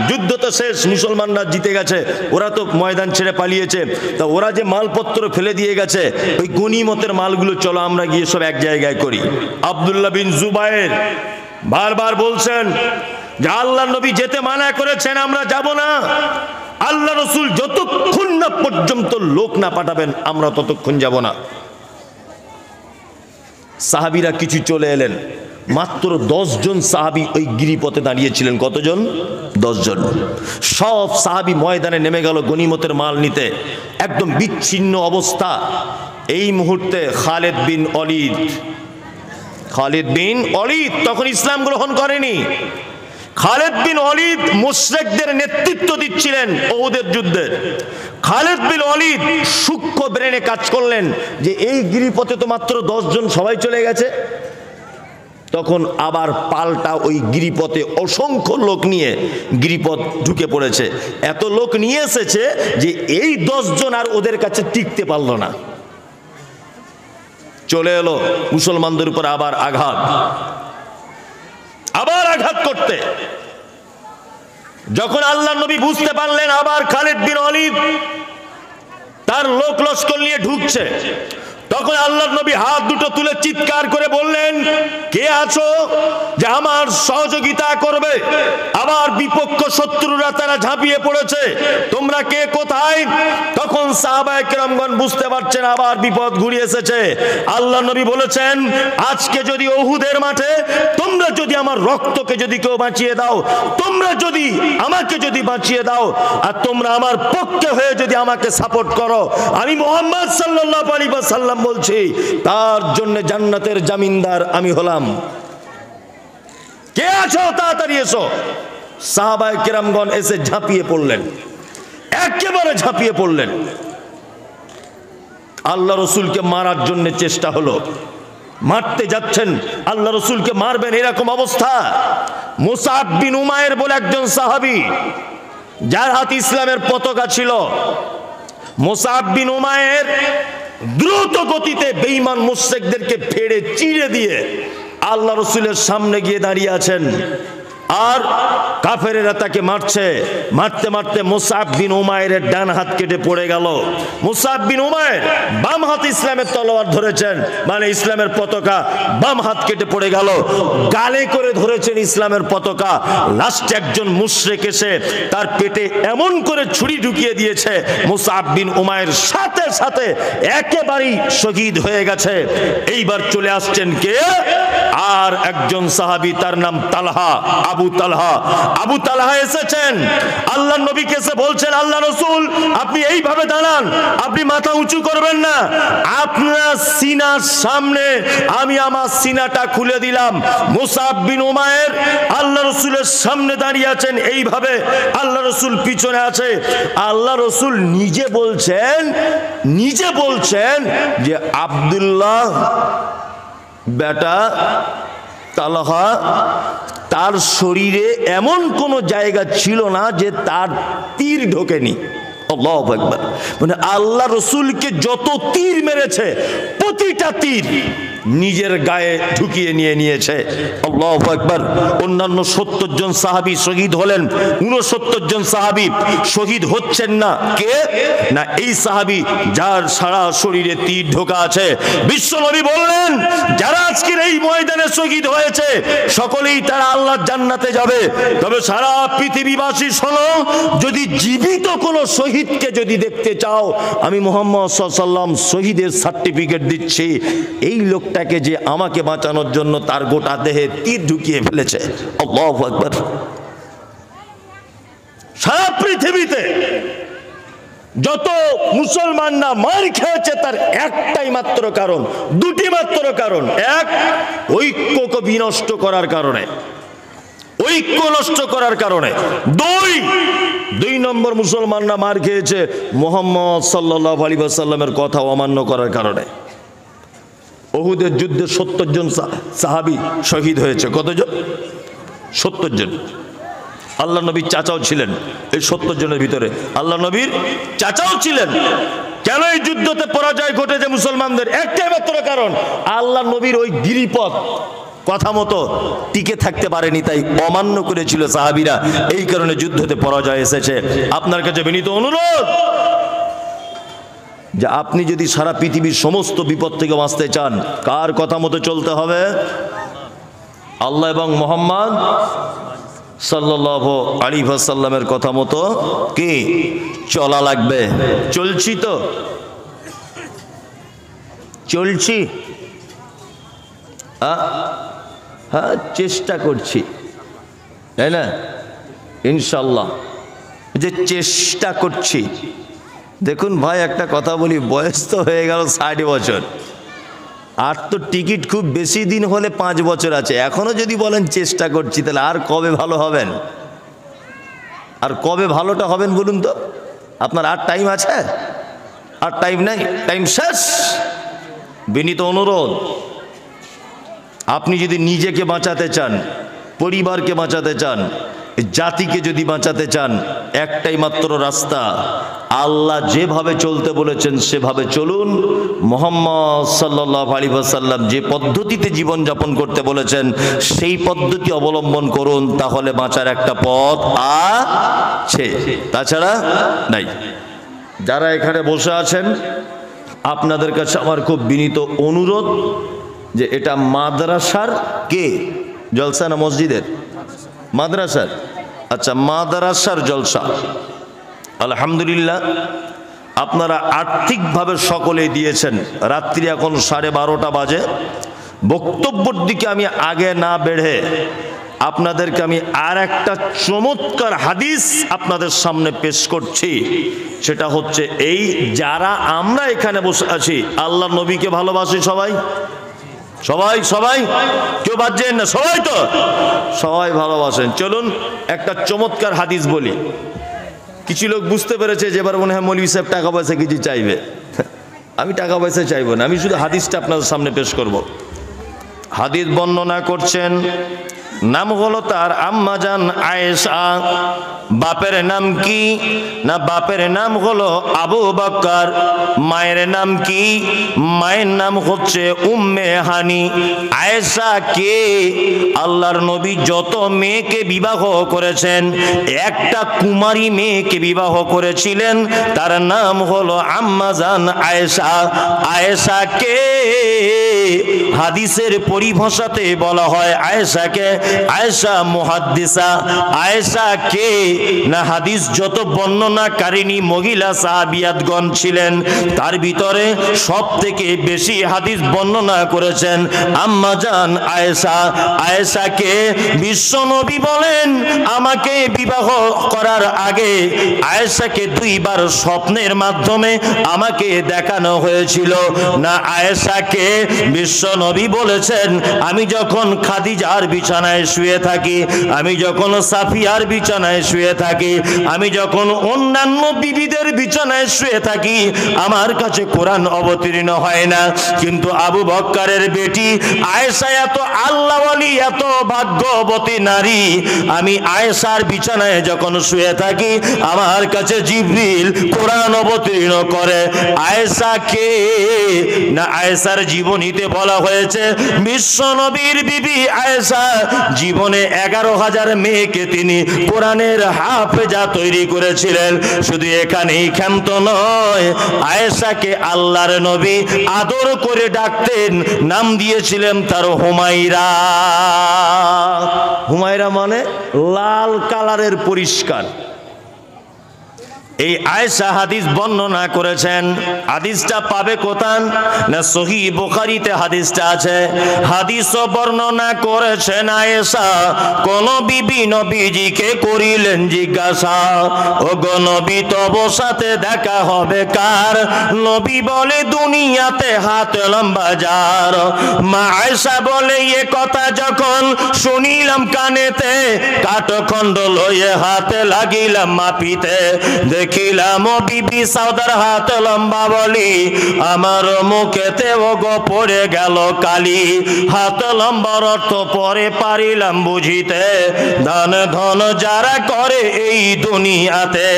যুদ্ধ তো শেষ, মুসলমানরা জিতে গেছে, ওরা তো ময়দান ছেড়ে পালিয়েছে, তা ওরা যে মালপত্র ফেলে দিয়ে গেছে ওই গনিমতের মালগুলো চলো আমরা গিয়ে সব এক জায়গায় করি। আব্দুল্লাহ বিন জুবায়ের বারবার বলছেন যে আল্লাহর নবী যেতে মানা করেছেন, আমরা যাব না। আল্লাহ রাসূল যতক্ষণ না পর্যন্ত লোক না পাঠাবেন আমরা ততক্ষণ যাব না। সাহাবীরা কিছু চলে এলেন, মাত্র 10 জন সাহাবী ওই গিরিপথে দাঁড়িয়েছিলেন। কতজন? 10 জন। সব সাহাবী ময়দানে নেমে গেল গনিমতের মাল নিতে। একদম বিচ্ছিন্ন অবস্থা। এই মুহূর্তে খালিদ বিন ওলীদ তখন ইসলাম গ্রহণ করেনি। খালিদ বিন ওলীদ মুশরিকদের নেতৃত্ব দিচ্ছিলেন উহুদের যুদ্ধে। খালিদ বিন ওলীদ সূক্ষ্ম ব্রেনে কাজ করলেন যে এই গিরিপথে তো মাত্র 10 জন, সবাই চলে গেছে। তখন আবার পাল্টা ওই গিরিপথে অসংখ্য লোক নিয়ে গিরিপথ ঢুকে পড়েছে। এত লোক নিয়ে এসেছে যে এই 10 জন আর ওদের কাছে টিকতে পারল না। চলে এলো মুসলমানদের উপর আবার আঘাত করতে। যখন আল্লাহর নবী বুঝতে পারলেন আবার খালিদ বিন ওলীদ তার লোক লস্কর নিয়ে ঢুকছে, তখন আল্লাহর নবী হাত দুটো তুলে চিৎকার করে বললেন, কে আছো যে আমার সহযোগিতা করবে? আবার বিপক্ষ শত্রুরা তারা ঝাঁপিয়ে পড়েছে, তোমরা কে কোথায়? তখন সাহাবায়ে কেরামগণ বুঝতে পারছেন আবার বিপদ ঘুরিয়ে এসেছে। আল্লাহর নবী বলেছেন, আজকে যদি উহুদের মাঠে তোমরা যদি আমার রক্তকে যদি কেউ বাঁচিয়ে দাও, তোমরা যদি আমাকে যদি বাঁচিয়ে দাও, আর তোমরা আমার পক্ষে হয়ে যদি আমাকে সাপোর্ট করো, আমি মুহাম্মদ সাল্লাল্লাহু আলাইহি ওয়াসাল্লাম বলছি তার জন্য জান্নাতের জামিনদার আমি হলাম। কে আছো? তাড়াতাড়ি এসো। সাহাবায়ে কেরামগণ এসে ঝাঁপিয়ে পড়লেন, একেবারে ঝাঁপিয়ে পড়লেন। আল্লাহ রসুলকে মারার জন্য চেষ্টা হলো, মারতে যাচ্ছেন, আল্লাহ রসুলকে মারবেন এরকম অবস্থা। মুসআব বিন উমায়ের বলে একজন সাহাবী, যার হাতে ইসলামের পতাকা ছিল। মুসআব বিন উমায়ের দ্রুত গতিতে বেঈমান মুশরিকদেরকে ফেড়ে চিড়ে দিয়ে আল্লাহ রসুলের সামনে গিয়ে দাঁড়িয়ে আছেন। আর কাফেরেরা তাকে মারছে। মারতে মারতে মুসআব বিন উমায়ের ডান হাত কেটে পড়ে গেল। মুসআব বিন উমায়ের বাম হাতে ইসলামের তলোয়ার ধরেছেন, মানে ইসলামের পতাকা, বাম হাত কেটে পড়ে গেল। গালে করে ধরেছেন ইসলামের পতাকা। লাস্টে একজন মুশরিক এসে তার পেটে এমন করে ছুরি ঢুকিয়ে দিয়েছে, মুসআব বিন উমায়ের সাথে সাথে একেবারেই শহীদ হয়ে গেছে। এইবার চলে আসছেন কে? আর একজন সাহাবী, তার নাম তালহা, আবু তালহা এসেছেন। আল্লাহর নবীকে এসে বলছেন, আল্লাহ রাসূল আপনি এইভাবে দাঁড়ান, আপনি মাথা উঁচু করবেন না, আপনার সিনার সামনে আমি আমার সিনাটা খুলে দিলাম। মুসআব বিন উমায়ের আল্লাহ রাসূলের সামনে দাঁড়িয়ে আছেন এইভাবে, আল্লাহ রাসূল পিছনে আছে। আল্লাহ রাসূল নিজে বলছেন যে আব্দুল্লাহ বেটা তালহা, তার শরীরে এমন কোন জায়গা ছিল না যে তার তীর ঢোকেনি। আল্লাহু আকবার। মানে আল্লাহ রসুলকে যত তীর মেরেছে প্রতিটা তীর নিজের গায়ে ঢুকিয়ে নিয়েছে। আল্লাহু আকবার। অন্যান্য 70 জন সাহাবী শহীদ হলেন, 69 জন সাহাবী শহীদ হচ্ছেন না। কে না? এই সাহাবী যার সারা শরীরে তীর ঢোকা আছে। বিশ্বনবী বললেন, যারা আজকের এই ময়দানে শহীদ হয়েছে সকলেই তারা আল্লাহর জান্নাতে যাবে। তবে সারা পৃথিবীবাসী শোনো, যদি জীবিত কোনো শহীদকে যদি দেখতে চাও, আমি মুহাম্মদ সাল্লাল্লাহু আলাইহি ওয়াসাল্লাম শহীদের সার্টিফিকেট দিচ্ছি। এই লোকটাকে যে আমাকে বাঁচানোর জন্য তার গোটা দেহে তীর ঢুকিয়ে ফেলেছে। আল্লাহু আকবার। সারা পৃথিবীতে যত মুসলমানরা মার খেয়েছে তার একটাই মাত্র কারণ, দুটি মাত্র কারণ। এক, ঐক্যকে বিনষ্ট করার কারণে, ঐক্য নষ্ট করার কারণে। দুই নম্বর মুসলমানরা মার খেয়েছে মুহাম্মদ সাল্লাল্লাহু আলাইহি ওয়াসাল্লামের কথা অমান্য করার কারণে। উহুদের যুদ্ধে ৭০ জন সাহাবী শহীদ হয়েছে। কতজন? ৭০ জন। আল্লাহ নবীর চাচাও ছিলেন এই ৭০ জনের ভিতরে, আল্লাহ নবীর চাচাও ছিলেন। কেন এই যুদ্ধতে পরাজয় ঘটেছে মুসলমানদের? একটাই মাত্র কারণ, আল্লাহ নবীর ওই গিরিপথ কথা মতো টিকে থাকতে পারেনি, তাই অমান্য করেছিল সাহাবীরা, এই কারণে যুদ্ধতে পরাজয় এসেছে। আপনার কাছে বিনীত অনুরোধ যে আপনি যদি সারা পৃথিবীর সমস্ত বিপদ থেকে বাঁচতে চান, কার কথা মতো চলতে হবে? আল্লাহ এবং মুহাম্মদ সাল্লাল্লাহু আলাইহি ওয়াসাল্লামের কথা মতো কি চলা লাগবে। চলছি তো? চলছি? হ্যাঁ, চেষ্টা করছি, তাই না? ইনশাল্লাহ যে চেষ্টা করছি। দেখুন ভাই, একটা কথা বলি, বয়স তো হয়ে গেল ৬০ বছর, আর তো টিকিট খুব বেশি দিন হলে ৫ বছর আছে। এখনো যদি বলেন চেষ্টা করছি, তাহলে আর কবে ভালো হবেন? আর কবে ভালোটা হবেন বলুন তো? আপনার আর টাইম আছে? আর টাইম নেই, টাইম শেষ। বিনীত অনুরোধ, আপনি যদি নিজেকে বাঁচাতে চান, পরিবারকে বাঁচাতে চান, জাতিকে যদি বাঁচাতে চান, একটাই মাত্র রাস্তা, আল্লাহ যেভাবে চলতে বলেছেন সেভাবে চলুন। মুহাম্মদ সাল্লাল্লাহু আলাইহি ওয়াসাল্লাম যে পদ্ধতিতে জীবনযাপন করতে বলেছেন সেই পদ্ধতি অবলম্বন করুন, তাহলে বাঁচার একটা পথ আছে, তাছাড়া নাই। যারা এখানে বসে আছেন, আপনাদের কাছে আমার খুব বিনীত অনুরোধ যে এটা মাদ্রাসার কে জলসা না মসজিদের? মাদ্রাসার। আচ্ছা, মাদ্রাসার জলসা। আলহামদুলিল্লাহ, আপনারা আর্থিকভাবে সকলে দিয়েছেন। রাত্রি এখন 12:30 বাজে। বক্তব্যের দিকে আমি আগে না বেড়ে আপনাদেরকে আমি আর একটা চমৎকার হাদিস আপনাদের সামনে পেশ করছি। সেটা হচ্ছে এই, যারা আমরা এখানে বসে আছি, আল্লাহ নবীকে ভালোবাসি সবাই? সবাই সবাই, কেউ বাদ যান না, সবাই তো সবাই ভালোবাসেন। চলুন একটা চমৎকার হাদিস বলি। কিছু লোক বুঝতে পেরেছে যে এবার মনে হয় মৌলভী সাহেব টাকা পয়সা কিছু চাইবে। আমি টাকা পয়সা চাইবো না, আমি শুধু হাদিসটা আপনাদের সামনে পেশ করব। হাদিস বর্ণনা করছেন, নাম হলো তার আম্মাজান আয়েশা। বাপের নাম কি? না, বাপের নাম হলো আবু বকর। মায়ের নাম কি? মায়ের নাম হচ্ছে উম্মে হানি। আয়েশা কে? আল্লাহর নবী যত মেয়েকে বিবাহ করেছেন, একটা কুমারী মেয়েকে বিবাহ করেছিলেন, তার নাম হলো আম্মাজান আয়েশা। আয়েশা কে? হাদিসের পরিভাষাতে বলা হয় আয়েশাকে আয়েশা মুহাদ্দিসা। আয়েশা কে? না, হাদিস যত বর্ণনাকারিনী মহিলা সাহাবিয়াতগণ ছিলেন, তার ভিতরে সব থেকে বেশি হাদিস বর্ণনা করেছেন আম্মাজান আয়েশা। আয়েশাকে বিশ্বনবী বলেন, আমাকে বিবাহ করার আগে আয়েশাকে 2 বার স্বপ্নের মাধ্যমে আমাকে দেখানো হয়েছিল। না, আয়েশাকে বিশ্বনবী বলেছেন, আমি যখন খাদিজার বিছানায় শুয়ে থাকি, আমি যখন সাফিয়ার বিছানায় শুয়ে থাকি, আমি যখন অন্যান্য বিবিদের বিছানায় শুয়ে থাকি, আমার কাছে কোরআন অবতীর্ণ হয় না। কিন্তু আবু বকরের বেটি আয়েশা এত আল্লাহওয়ালি, এত ভাগ্যবতী নারী, আমি আয়েশার বিছানায় যখন শুয়ে থাকি, আমার কাছে জিবরিল কোরআন অবতীর্ণ করে। আয়েশা কে? না, আয়েশার জীবনীতে বলা হয়েছে বিশ্বনবীর বিবি আয়েশা জীবনে 11,000 মেয়েকে তিনি কোরআনের হাফেজা তৈরি করেছিলেন। শুধু এখানেই ক্ষান্ত নয়, আয়েশাকে আল্লাহর নবী আদর করে ডাকতেন, নাম দিয়েছিলেন তার হুমায়রা। হুমায়রা মানে লাল কালারের পরিষ্কার। এই আয়েশা হাদিস বর্ণনা করেছেন। হাদিসটা পাবে কোথায় না সহিহ বুখারীতে হাদিসটা আছে। হাদিসও বর্ণনা করেছেন আয়েশা। কোন বিবি নবীজিকে করিলেন জিজ্ঞাসা, ও গো নবী তব সাথে দেখা হবে কার? নবী বলে দুনিয়াতে হাত লম্বা যার। মা আয়েশা বলে এ কথা যখন শুনিলাম কানেতে, কাঠখণ্ড লয়ে হাতে লাগিলাম মাপিতে। দেখিলাম ও বিবি সাউদার হাত লম্বা বলি, আমার মুখেতে ও গো পড়ে গেল কালি। হাত লম্বার অর্থ পরে পারিলাম বুঝিতে, দান ধন যারা করে এই দুনিয়াতে।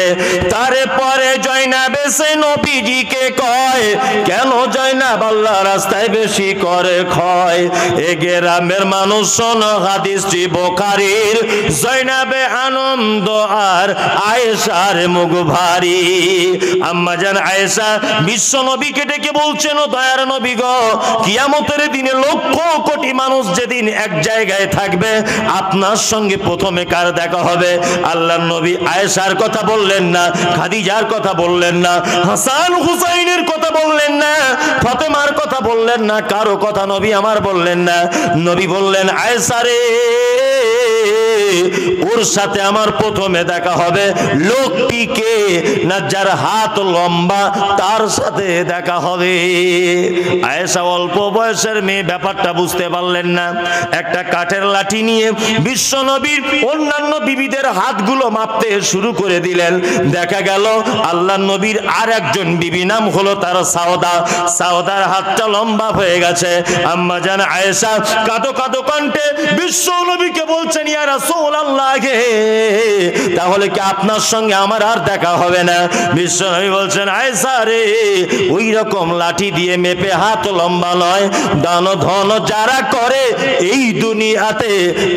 তারে পরে জয়নাবে সে নবীজিকে কয়, কেন জয়নাব আল্লাহ রাস্তায় বেশি করে ক্ষয়? এ গ্রামের মানুষ শোনো হাদিসটি বুখারীর। জয়নাবে আনন্দ আর আয়েশার মুখ ভারী। আম্মা জান আয়েশা বিশ্ব নবীকে ডেকে বলছেন, ও দয়ার নবী গো, কিয়ামতের দিনে লক্ষ কোটি মানুষ যেদিন এক জায়গায় থাকবে, আপনার সঙ্গে প্রথমে কার দেখা হবে? আল্লাহর নবী আয়েশার কথা বললেন না, খাদিজার কথা বললেন না, হাসান হুসাইনের কথা বললেন না, ফাতেমার কথা বললেন না, কারো কথা নবী আমার বললেন না। নবী বললেন, আয়েশা রে, ওর সাথে আমার প্রথমে দেখা হবে। লোকটিকে না যার হাত লম্বা, তার সাথে দেখা হবে। আয়েশা অল্প বয়সের মেয়ে, ব্যাপারটা বুঝতে পারলেন না। একটা কাঠের লাঠি নিয়ে বিশ্ব নবীর অন্যান্য বিবিদের হাতগুলো মাপতে শুরু করে দিলেন। দেখা গেল আল্লাহ নবীর আর একজন বিবি, নাম হলো তার সাউদা। সাউদার হাতটা লম্বা হয়ে গেছে। আম্মা জান আয়েশা কাঁদো কাঁদো কণ্ঠে বিশ্ব নবীকে বলছেন, ইয়া রাসূলুল্লাহ, তাহলে কি আপনার সঙ্গে আমার আর দেখা হবে না? বিশ্ব নবী বলছেন, আয়েশা রে, ওই রকম লাঠি দিয়ে মেপে হাত লম্বা নয়। দান ধন যারা করে এই দুনিয়াতে,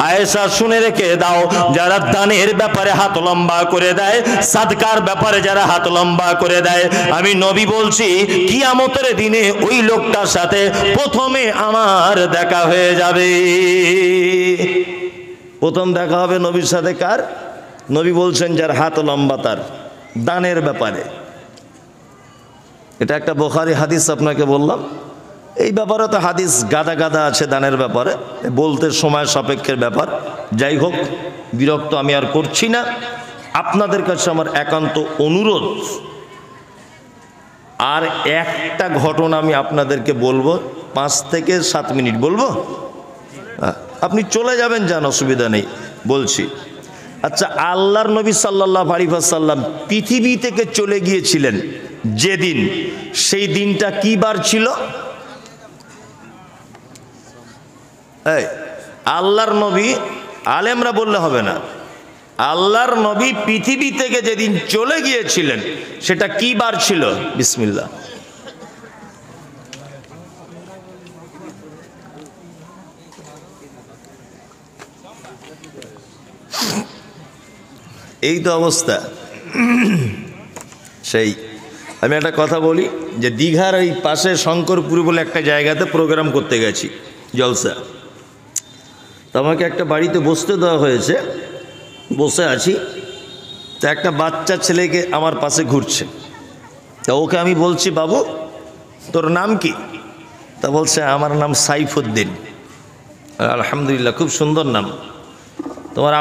আয়েশা শুনে রেখে দাও, যারা দানের ব্যাপারে হাত লম্বা করে দেয়, সাদকার ব্যাপারে যারা হাত লম্বা করে দেয়, আমি নবী বলছি কিয়ামতের দিনে ওই লোকটার সাথে প্রথমে আমার দেখা হয়ে যাবে। প্রথম দেখা হবে নবীর সাথে কার? নবী বলছেন যার হাত লম্বা, তার দানের ব্যাপারে। এটা একটা বুখারী হাদিস আপনাকে বললাম। এই ব্যাপারে তো হাদিস গাদা গাদা আছে দানের ব্যাপারে, বলতে সময় সাপেক্ষের ব্যাপার। যাই হোক, বিরক্ত আমি আর করছি না। আপনাদের কাছে আমার একান্ত অনুরোধ, আর একটা ঘটনা আমি আপনাদেরকে বলবো, 5 থেকে 7 মিনিট বলবো। আপনি চলে যাবেন, যান, অসুবিধা নেই, বলছি। আচ্ছা, আল্লাহর নবী সাল্লাল্লাহু আলাইহি ওয়াসাল্লাম পৃথিবী থেকে চলে গিয়েছিলেন যেদিন, সেই দিনটা কি বার ছিল? এই আল্লাহর নবী, আলেমরা বললে হবে না, আল্লাহর নবী পৃথিবী থেকে যেদিন চলে গিয়েছিলেন সেটা কি বার ছিল? বিসমিল্লাহ। এই তো অবস্থা। সেই আমি একটা কথা বলি, যে দীঘার ওই পাশে শঙ্করপুর বলে একটা জায়গাতে প্রোগ্রাম করতে গেছি, জলসা। তো আমাকে একটা বাড়িতে বসতে দেওয়া হয়েছে, বসে আছি। তো একটা বাচ্চা ছেলেকে আমার পাশে ঘুরছে। তা ওকে আমি বলছি, বাবু তোর নাম কি? তা বলছে, আমার নাম সাইফুদ্দিন। আলহামদুলিল্লাহ, খুব সুন্দর নাম। তোমার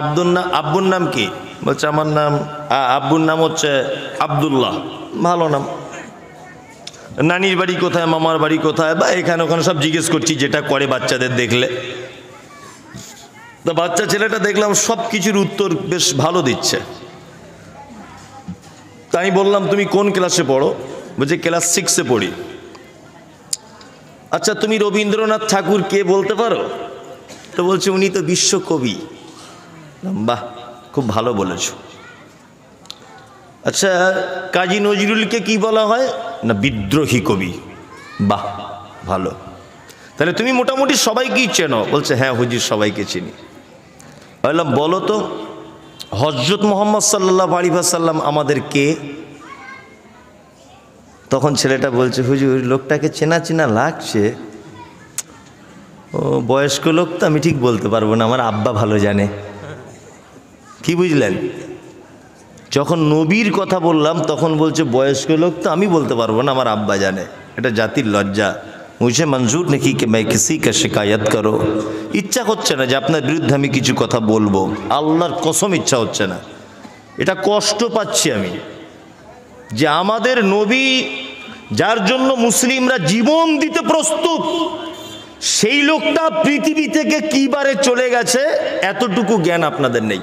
আব্বুর নাম কি? বলছে, আমার নাম, আব্বুর নাম হচ্ছে আব্দুল্লাহ। ভালো নাম। নানির বাড়ি কোথায়, মামার বাড়ি কোথায়, বা এখানে ওখানে সব জিজ্ঞেস করছি, যেটা করে বাচ্চাদের দেখলে। তো বাচ্চা ছেলেটা দেখলাম সব কিছুর উত্তর বেশ ভালো দিচ্ছে। তাই বললাম, তুমি কোন ক্লাসে পড়ো? বলছে, ক্লাস 6-এ পড়ি। আচ্ছা, তুমি রবীন্দ্রনাথ ঠাকুর কে বলতে পারো? তো বলছে, উনি তো বিশ্বকবি। বাহ, খুব ভালো বলেছ। আচ্ছা, কাজী নজরুলকে কি বলা হয়? না, বিদ্রোহী কবি। বাহ, ভালো। তাহলে তুমি মোটামুটি সবাইকেই চেনো? বলছে, হ্যাঁ হুজুর, সবাইকে চিনি। বললাম, বলো তো হযরত মুহাম্মদ সাল্লাল্লাহু আলাইহি ওয়াসাল্লাম আমাদের কে? তখন ছেলেটা বলছে, হুজুর লোকটাকে চেনা চেনা লাগছে। ও বয়স্ক লোক তো, আমি ঠিক বলতে পারবো না, আমার আব্বা ভালো জানে। কি বুঝলেন? যখন নবীর কথা বললাম তখন বলছে বয়স্ক লোক তো আমি বলতে পারবো না, আমার আব্বা জানে। এটা জাতির লজ্জা। মুঝে মঞ্জুর নাকি কে मैं किसी का शिकायत करो। ইচ্ছা হচ্ছে না যে আপনার বিরুদ্ধে আমি কিছু কথা বলবো, আল্লাহর কসম ইচ্ছা হচ্ছে না। এটা কষ্ট পাচ্ছি আমি যে আমাদের নবী যার জন্য মুসলিমরা জীবন দিতে প্রস্তুত, সেই লোকটা পৃথিবী থেকে কিবারে চলে গেছে এতটুকু জ্ঞান আপনাদের নেই।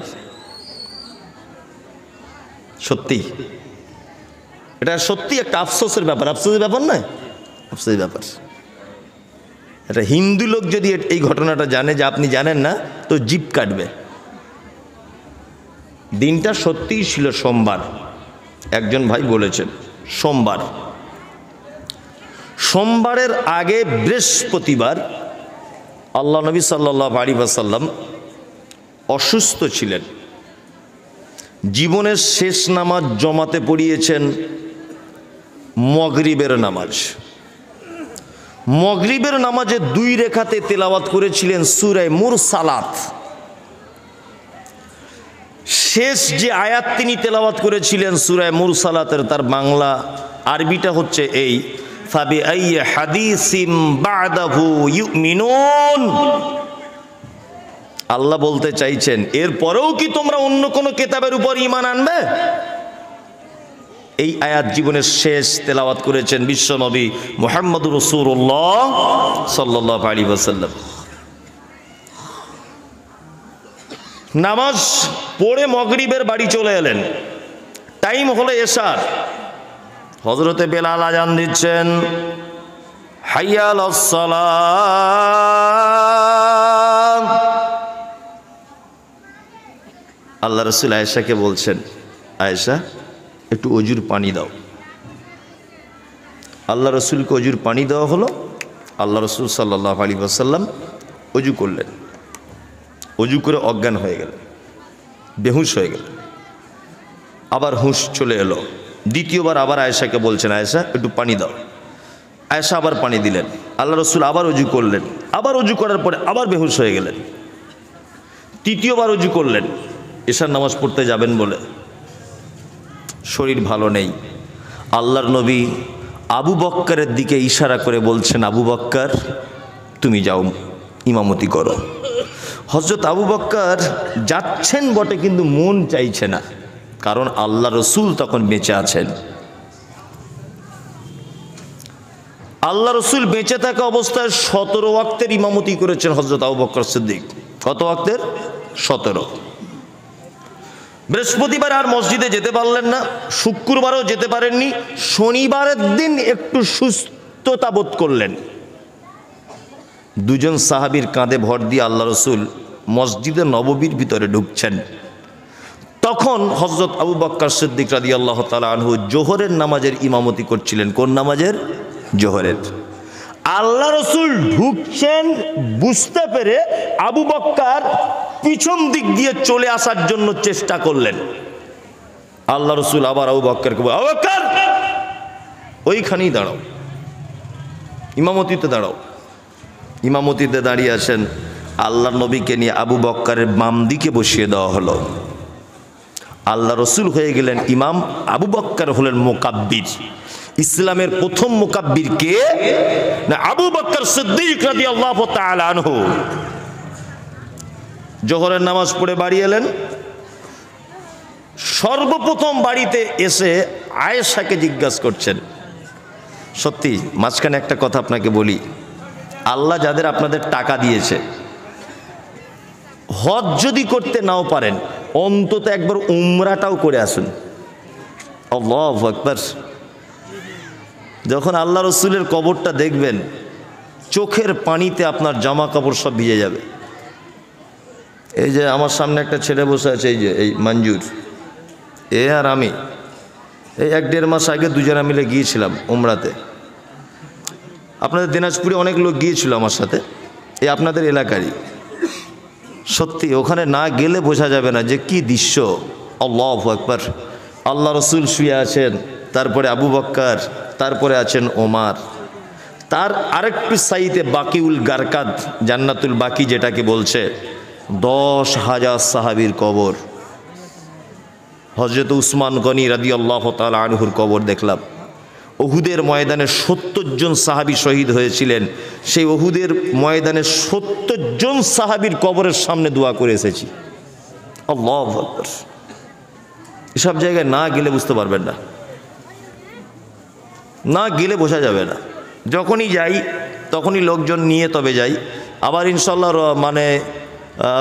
সত্যি এটা সত্যি একটা আফসোসের ব্যাপার। আফসোসের ব্যাপার নয়, আফসোসের ব্যাপার। এটা হিন্দু লোক যদি এই ঘটনাটা জানে যে আপনি জানেন না, তো জিভ কাটবে। দিনটা সত্যিই ছিল সোমবার। একজন ভাই বলেছেন সোমবার, সোমবারের আগে বৃহস্পতিবার আল্লাহ নবী সাল্লাল্লাহু আলাইহি ওয়াসাল্লাম অসুস্থ ছিলেন। জীবনের শেষ নামাজ জমাতে পড়িয়েছেন মাগরিবের নামাজ। মাগরিবের নামাজে 2 রেখাতে তেলাওয়াত করেছিলেন সূরা মুরসালাত। শেষ যে আয়াত তিনি তেলাওয়াত করেছিলেন সূরা মুরসালাতের, তার বাংলা আরবিটা হচ্ছে এই, ফাবি আইয়ি হাদিসিম বাদাহু ইউমিনুন। আল্লাহ বলতে চাইছেন এরপরেও কি তোমরা অন্য কোন কিতাবের উপর ঈমান আনবে? এই আয়াত জীবনের শেষ তেলাওয়াত করেছেন বিশ্বনবী মুহাম্মদুর রাসূলুল্লাহ সাল্লাল্লাহু আলাইহি ওয়াসাল্লাম। নামাজ পড়ে মাগরিবের বাড়ি চলে এলেন। টাইম হলো এশার। হযরতে বেলাল আযান দিচ্ছেন, হাইয়া আলাস সালাম। আল্লাহ রাসূল আয়েশাকে বলছেন, আয়েশা একটু অজুর পানি দাও। আল্লাহ রসুলকে অজুর পানি দেওয়া হলো। আল্লাহ রসুল সাল্লাল্লাহু আলাইহি ওয়াসাল্লাম অজু করলেন। অজু করে অজ্ঞান হয়ে গেলেন, বেহুশ হয়ে গেলেন। আবার হুঁশ চলে এলো। দ্বিতীয়বার আবার আয়েশাকে বলছেন, আয়েশা একটু পানি দাও। আয়েশা আবার পানি দিলেন। আল্লাহ রসুল আবার অজু করলেন। আবার অজু করার পরে আবার বেহুশ হয়ে গেলেন। তৃতীয়বার অজু করলেন এশার নামাজ পড়তে যাবেন বলে। শরীর ভালো নেই। আল্লাহর নবী আবু বক্করের দিকে ইশারা করে বলছেন, আবু বক্কর তুমি যাও ইমামতি করো। হযরত আবু বক্কর যাচ্ছেন বটে কিন্তু মন চাইছে না, কারণ আল্লাহ রসুল তখন বেঁচে আছেন। আল্লাহ রসুল বেঁচে থাকা অবস্থায় 17 ওয়াক্তের ইমামতি করেছেন হযরত আবু বক্কর সিদ্দিক। কত ওয়াক্তের? 17। বৃহস্পতিবার আর মসজিদে যেতে পারলেন না, শুক্রবারও যেতে পারেননি। শনিবারের দিন একটু সুস্থতা বোধ করলেন। 2 জন সাহাবীর কাঁধে ভর দিয়ে আল্লাহ রসুল মসজিদে নববীর ভিতরে ঢুকছেন। তখন হযরত আবু বক্কর সিদ্দিক রাদিয়াল্লাহু তাআলা আনহু জোহরের নামাজের ইমামতি করছিলেন। কোন নামাজের? জোহরের। আল্লাহ রসুল ঢুকছেন বুঝতে পেরে আবু বক্কর পিছন দিক দিয়ে চলে আসার জন্য চেষ্টা করলেন। আল্লাহ রসুল আবার আবু বক্করকে বললেন, আবু বক্কর ওইখানেই দাঁড়াও, ইমামতিতে দাঁড়াও। ইমামতিতে দাঁড়িয়ে আছেন। আল্লাহ নবীকে নিয়ে আবু বক্করের বাম দিকে বসিয়ে দেওয়া হলো। আল্লাহ রসুল হয়ে গেলেন ইমাম, আবু বক্কর হলেন মুকাব্বির। ইসলামের প্রথম মুকাব্বির কে? না, আবু বক্কর সিদ্দিক রাদিয়াল্লাহু তাআলা আনহু। জোহরের নামাজ পড়ে বাড়ি এলেন। সর্বপ্রথম বাড়িতে এসে আয়েশাকে জিজ্ঞাসা করছেন। সত্যি মাঝখানে একটা কথা আপনাকে বলি, আল্লাহ যাদের আপনাদের টাকা দিয়েছে, হজ যদি করতে নাও পারেন অন্তত একবার উমরাটাও করে আসুন। আল্লাহু আকবার। যখন আল্লাহ রসুলের কবরটা দেখবেন, চোখের পানিতে আপনার জামা কাপড় সব ভিজে যাবে। এই যে আমার সামনে একটা ছেলে বসে আছে, এই যে এই মঞ্জুর, এ আর আমি এই 1-1.5 মাস আগে দুজনে মিলে গিয়েছিলাম উমরাতে। আপনাদের দিনাজপুরে অনেক লোক গিয়েছিল আমার সাথে, এই আপনাদের এলাকারই। সত্যি ওখানে না গেলে বোঝা যাবে না যে কি দৃশ্য। আল্লাহু আকবার। আল্লাহ রসুল শুয়ে আছেন, তারপরে আবু বক্কর, তারপরে আছেন ওমর, তার আরেকটু সাইতে বাকিউল গারকাদ, জান্নাতুল বাকি যেটাকে বলছে, 10,000 সাহাবীর কবর। হযরত উসমান গনি রাদিয়াল্লাহু তাআলা আনহুর কবর দেখলাম। উহুদের ময়দানে ৭০ জন সাহাবী শহীদ হয়েছিলেন। সেই উহুদের ময়দানে ৭০ জন সাহাবীর কবরের সামনে দোয়া করে এসেছি। আল্লাহু আকবার। এসব জায়গায় না গেলে বুঝতে পারবেন না, না গেলে বোঝা যাবে না। যখনই যাই তখনই লোকজন নিয়ে তবে যাই। আবার ইনশাল্লাহ মানে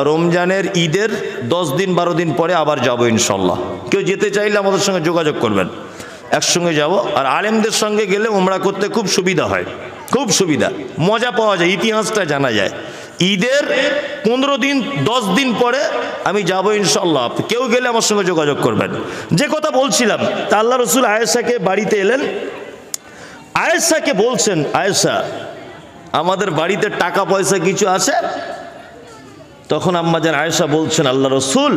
রমজানের ঈদের 10 দিন 12 দিন পরে আবার যাব ইনশাল্লাহ। কেউ যেতে চাইলে আমাদের সঙ্গে যোগাযোগ করবেন, একসঙ্গে যাব। আর আলেমদের সঙ্গে গেলে উমরা করতে খুব সুবিধা হয়, খুব সুবিধা, মজা পাওয়া যায়, ইতিহাসটা জানা যায়। ঈদের 15 দিন 10 দিন পরে আমি যাব ইনশাল্লাহ। কেউ গেলে আমার সঙ্গে যোগাযোগ করবেন। যে কথা বলছিলাম, তা আল্লাহ রসুল আয়েশাকে বাড়িতে এলেন। আয়েশাকে বলছেন, আয়েশা আমাদের বাড়িতে টাকা পয়সা কিছু আছে? তখন আম্মাজান আয়েশা বলছেন, আল্লাহ রসুল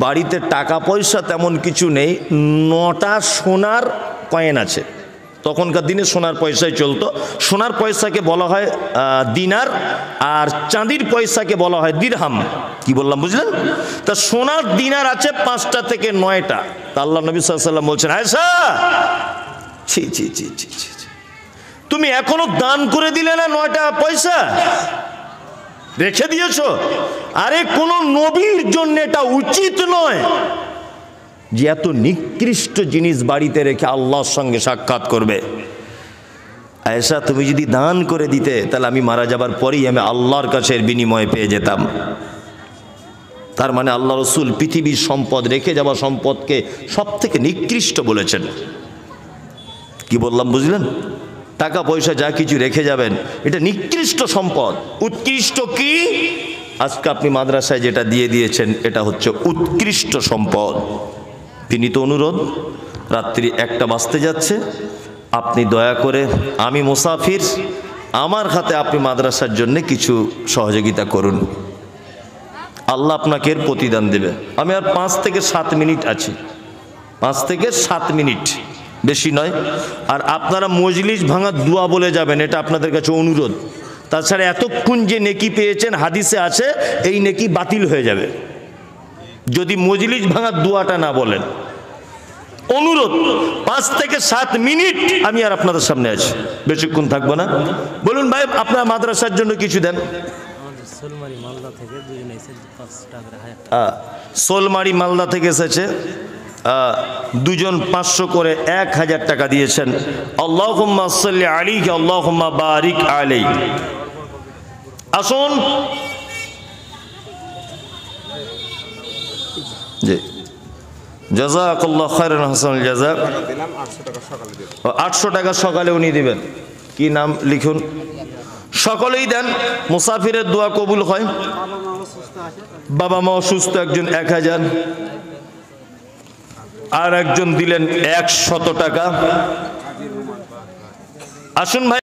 বাড়িতে টাকা পয়সা তেমন কিছু নেই, 9টা সোনার কয়েন আছে। তখনকার দিনে সোনার পয়সায় চলতো। সোনার পয়সাকে বলা হয় দিনার, আর চাঁদির পয়সাকে বলা হয় দিরহাম। কি বললাম বুঝলেন? তা সোনার দিনার আছে 5টা থেকে 9টা। তা আল্লাহ নবী সাল্লাল্লাহু আলাইহি ওয়াসাল্লাম বলছেন, আয়েশা ছি ছি ছি ছি ছি, তুমি এখনো দান করে দিলে না 9টা পয়সা রেখে দিয়েছো? আরে কোন নবীর জন্য এটা উচিত নয় যে এত নিকৃষ্ট জিনিস বাড়িতে রেখে আল্লাহর সঙ্গে সাক্ষাৎ করবে। আয়েশা তুমি যদি দান করে দিতে তাহলে আমি মারা যাবার পরেই আমি আল্লাহর কাছে এর বিনিময়ে পেয়ে যেতাম। তার মানে আল্লাহ রসুল পৃথিবীর সম্পদ, রেখে যাওয়া সম্পদকে সব থেকে নিকৃষ্ট বলেছেন। কি বললাম বুঝলেন? টাকা পয়সা যা কিছু রেখে যাবেন এটা নিকৃষ্ট সম্পদ। উৎকৃষ্ট কি? আজকে আপনি মাদ্রাসায় যেটা দিয়ে দিয়েছেন এটা হচ্ছে উৎকৃষ্ট সম্পদ। বিনীত অনুরোধ, রাত্রি 1টা বাজতে যাচ্ছে, আপনি দয়া করে, আমি মুসাফির, আমার হাতে আপনি মাদ্রাসার জন্য কিছু সহযোগিতা করুন। আল্লাহ আপনাকে এর প্রতিদান দেবে। আমি আর 5 থেকে 7 মিনিট আছি, 5 থেকে 7 মিনিট, বেশি নয়। আর আপনারা মজলিস ভাঙার দোয়া বলে যাবেন, এটা আপনাদের কাছে অনুরোধ। তাছাড়া এতক্ষণ যে নেকি পেয়েছেন হাদিসে আছে এই নেকি বাতিল হয়ে যাবে যদি মজলিস ভাঙার দোয়াটা না বলেন। অনুরোধ, 5 থেকে 7 মিনিট আমি আর আপনাদের সামনে আছি, বেশিক্ষণ থাকবো না। বলুন ভাই, আপনার মাদ্রাসার জন্য কিছু দেন। সোলমারি মালদা থেকে এসেছে, 2 জন 500 করে 1000 টাকা দিয়েছেন। আল্লাহুম্মা সাল্লি আলাইহি আল্লাহুম্মা বারিক আলাইহি। আসুন জি, জাযাকাল্লাহু খায়রান হাসানুল জাযা। 800 টাকা সকালে উনি দিবেন। কি নাম লিখুন, সকলেই দেন। মুসাফিরের দোয়া কবুল হয়। বাবা মা অসুস্থ, একজন 1000, আর একজন দিলেন 100 টাকা। আসুন ভাই।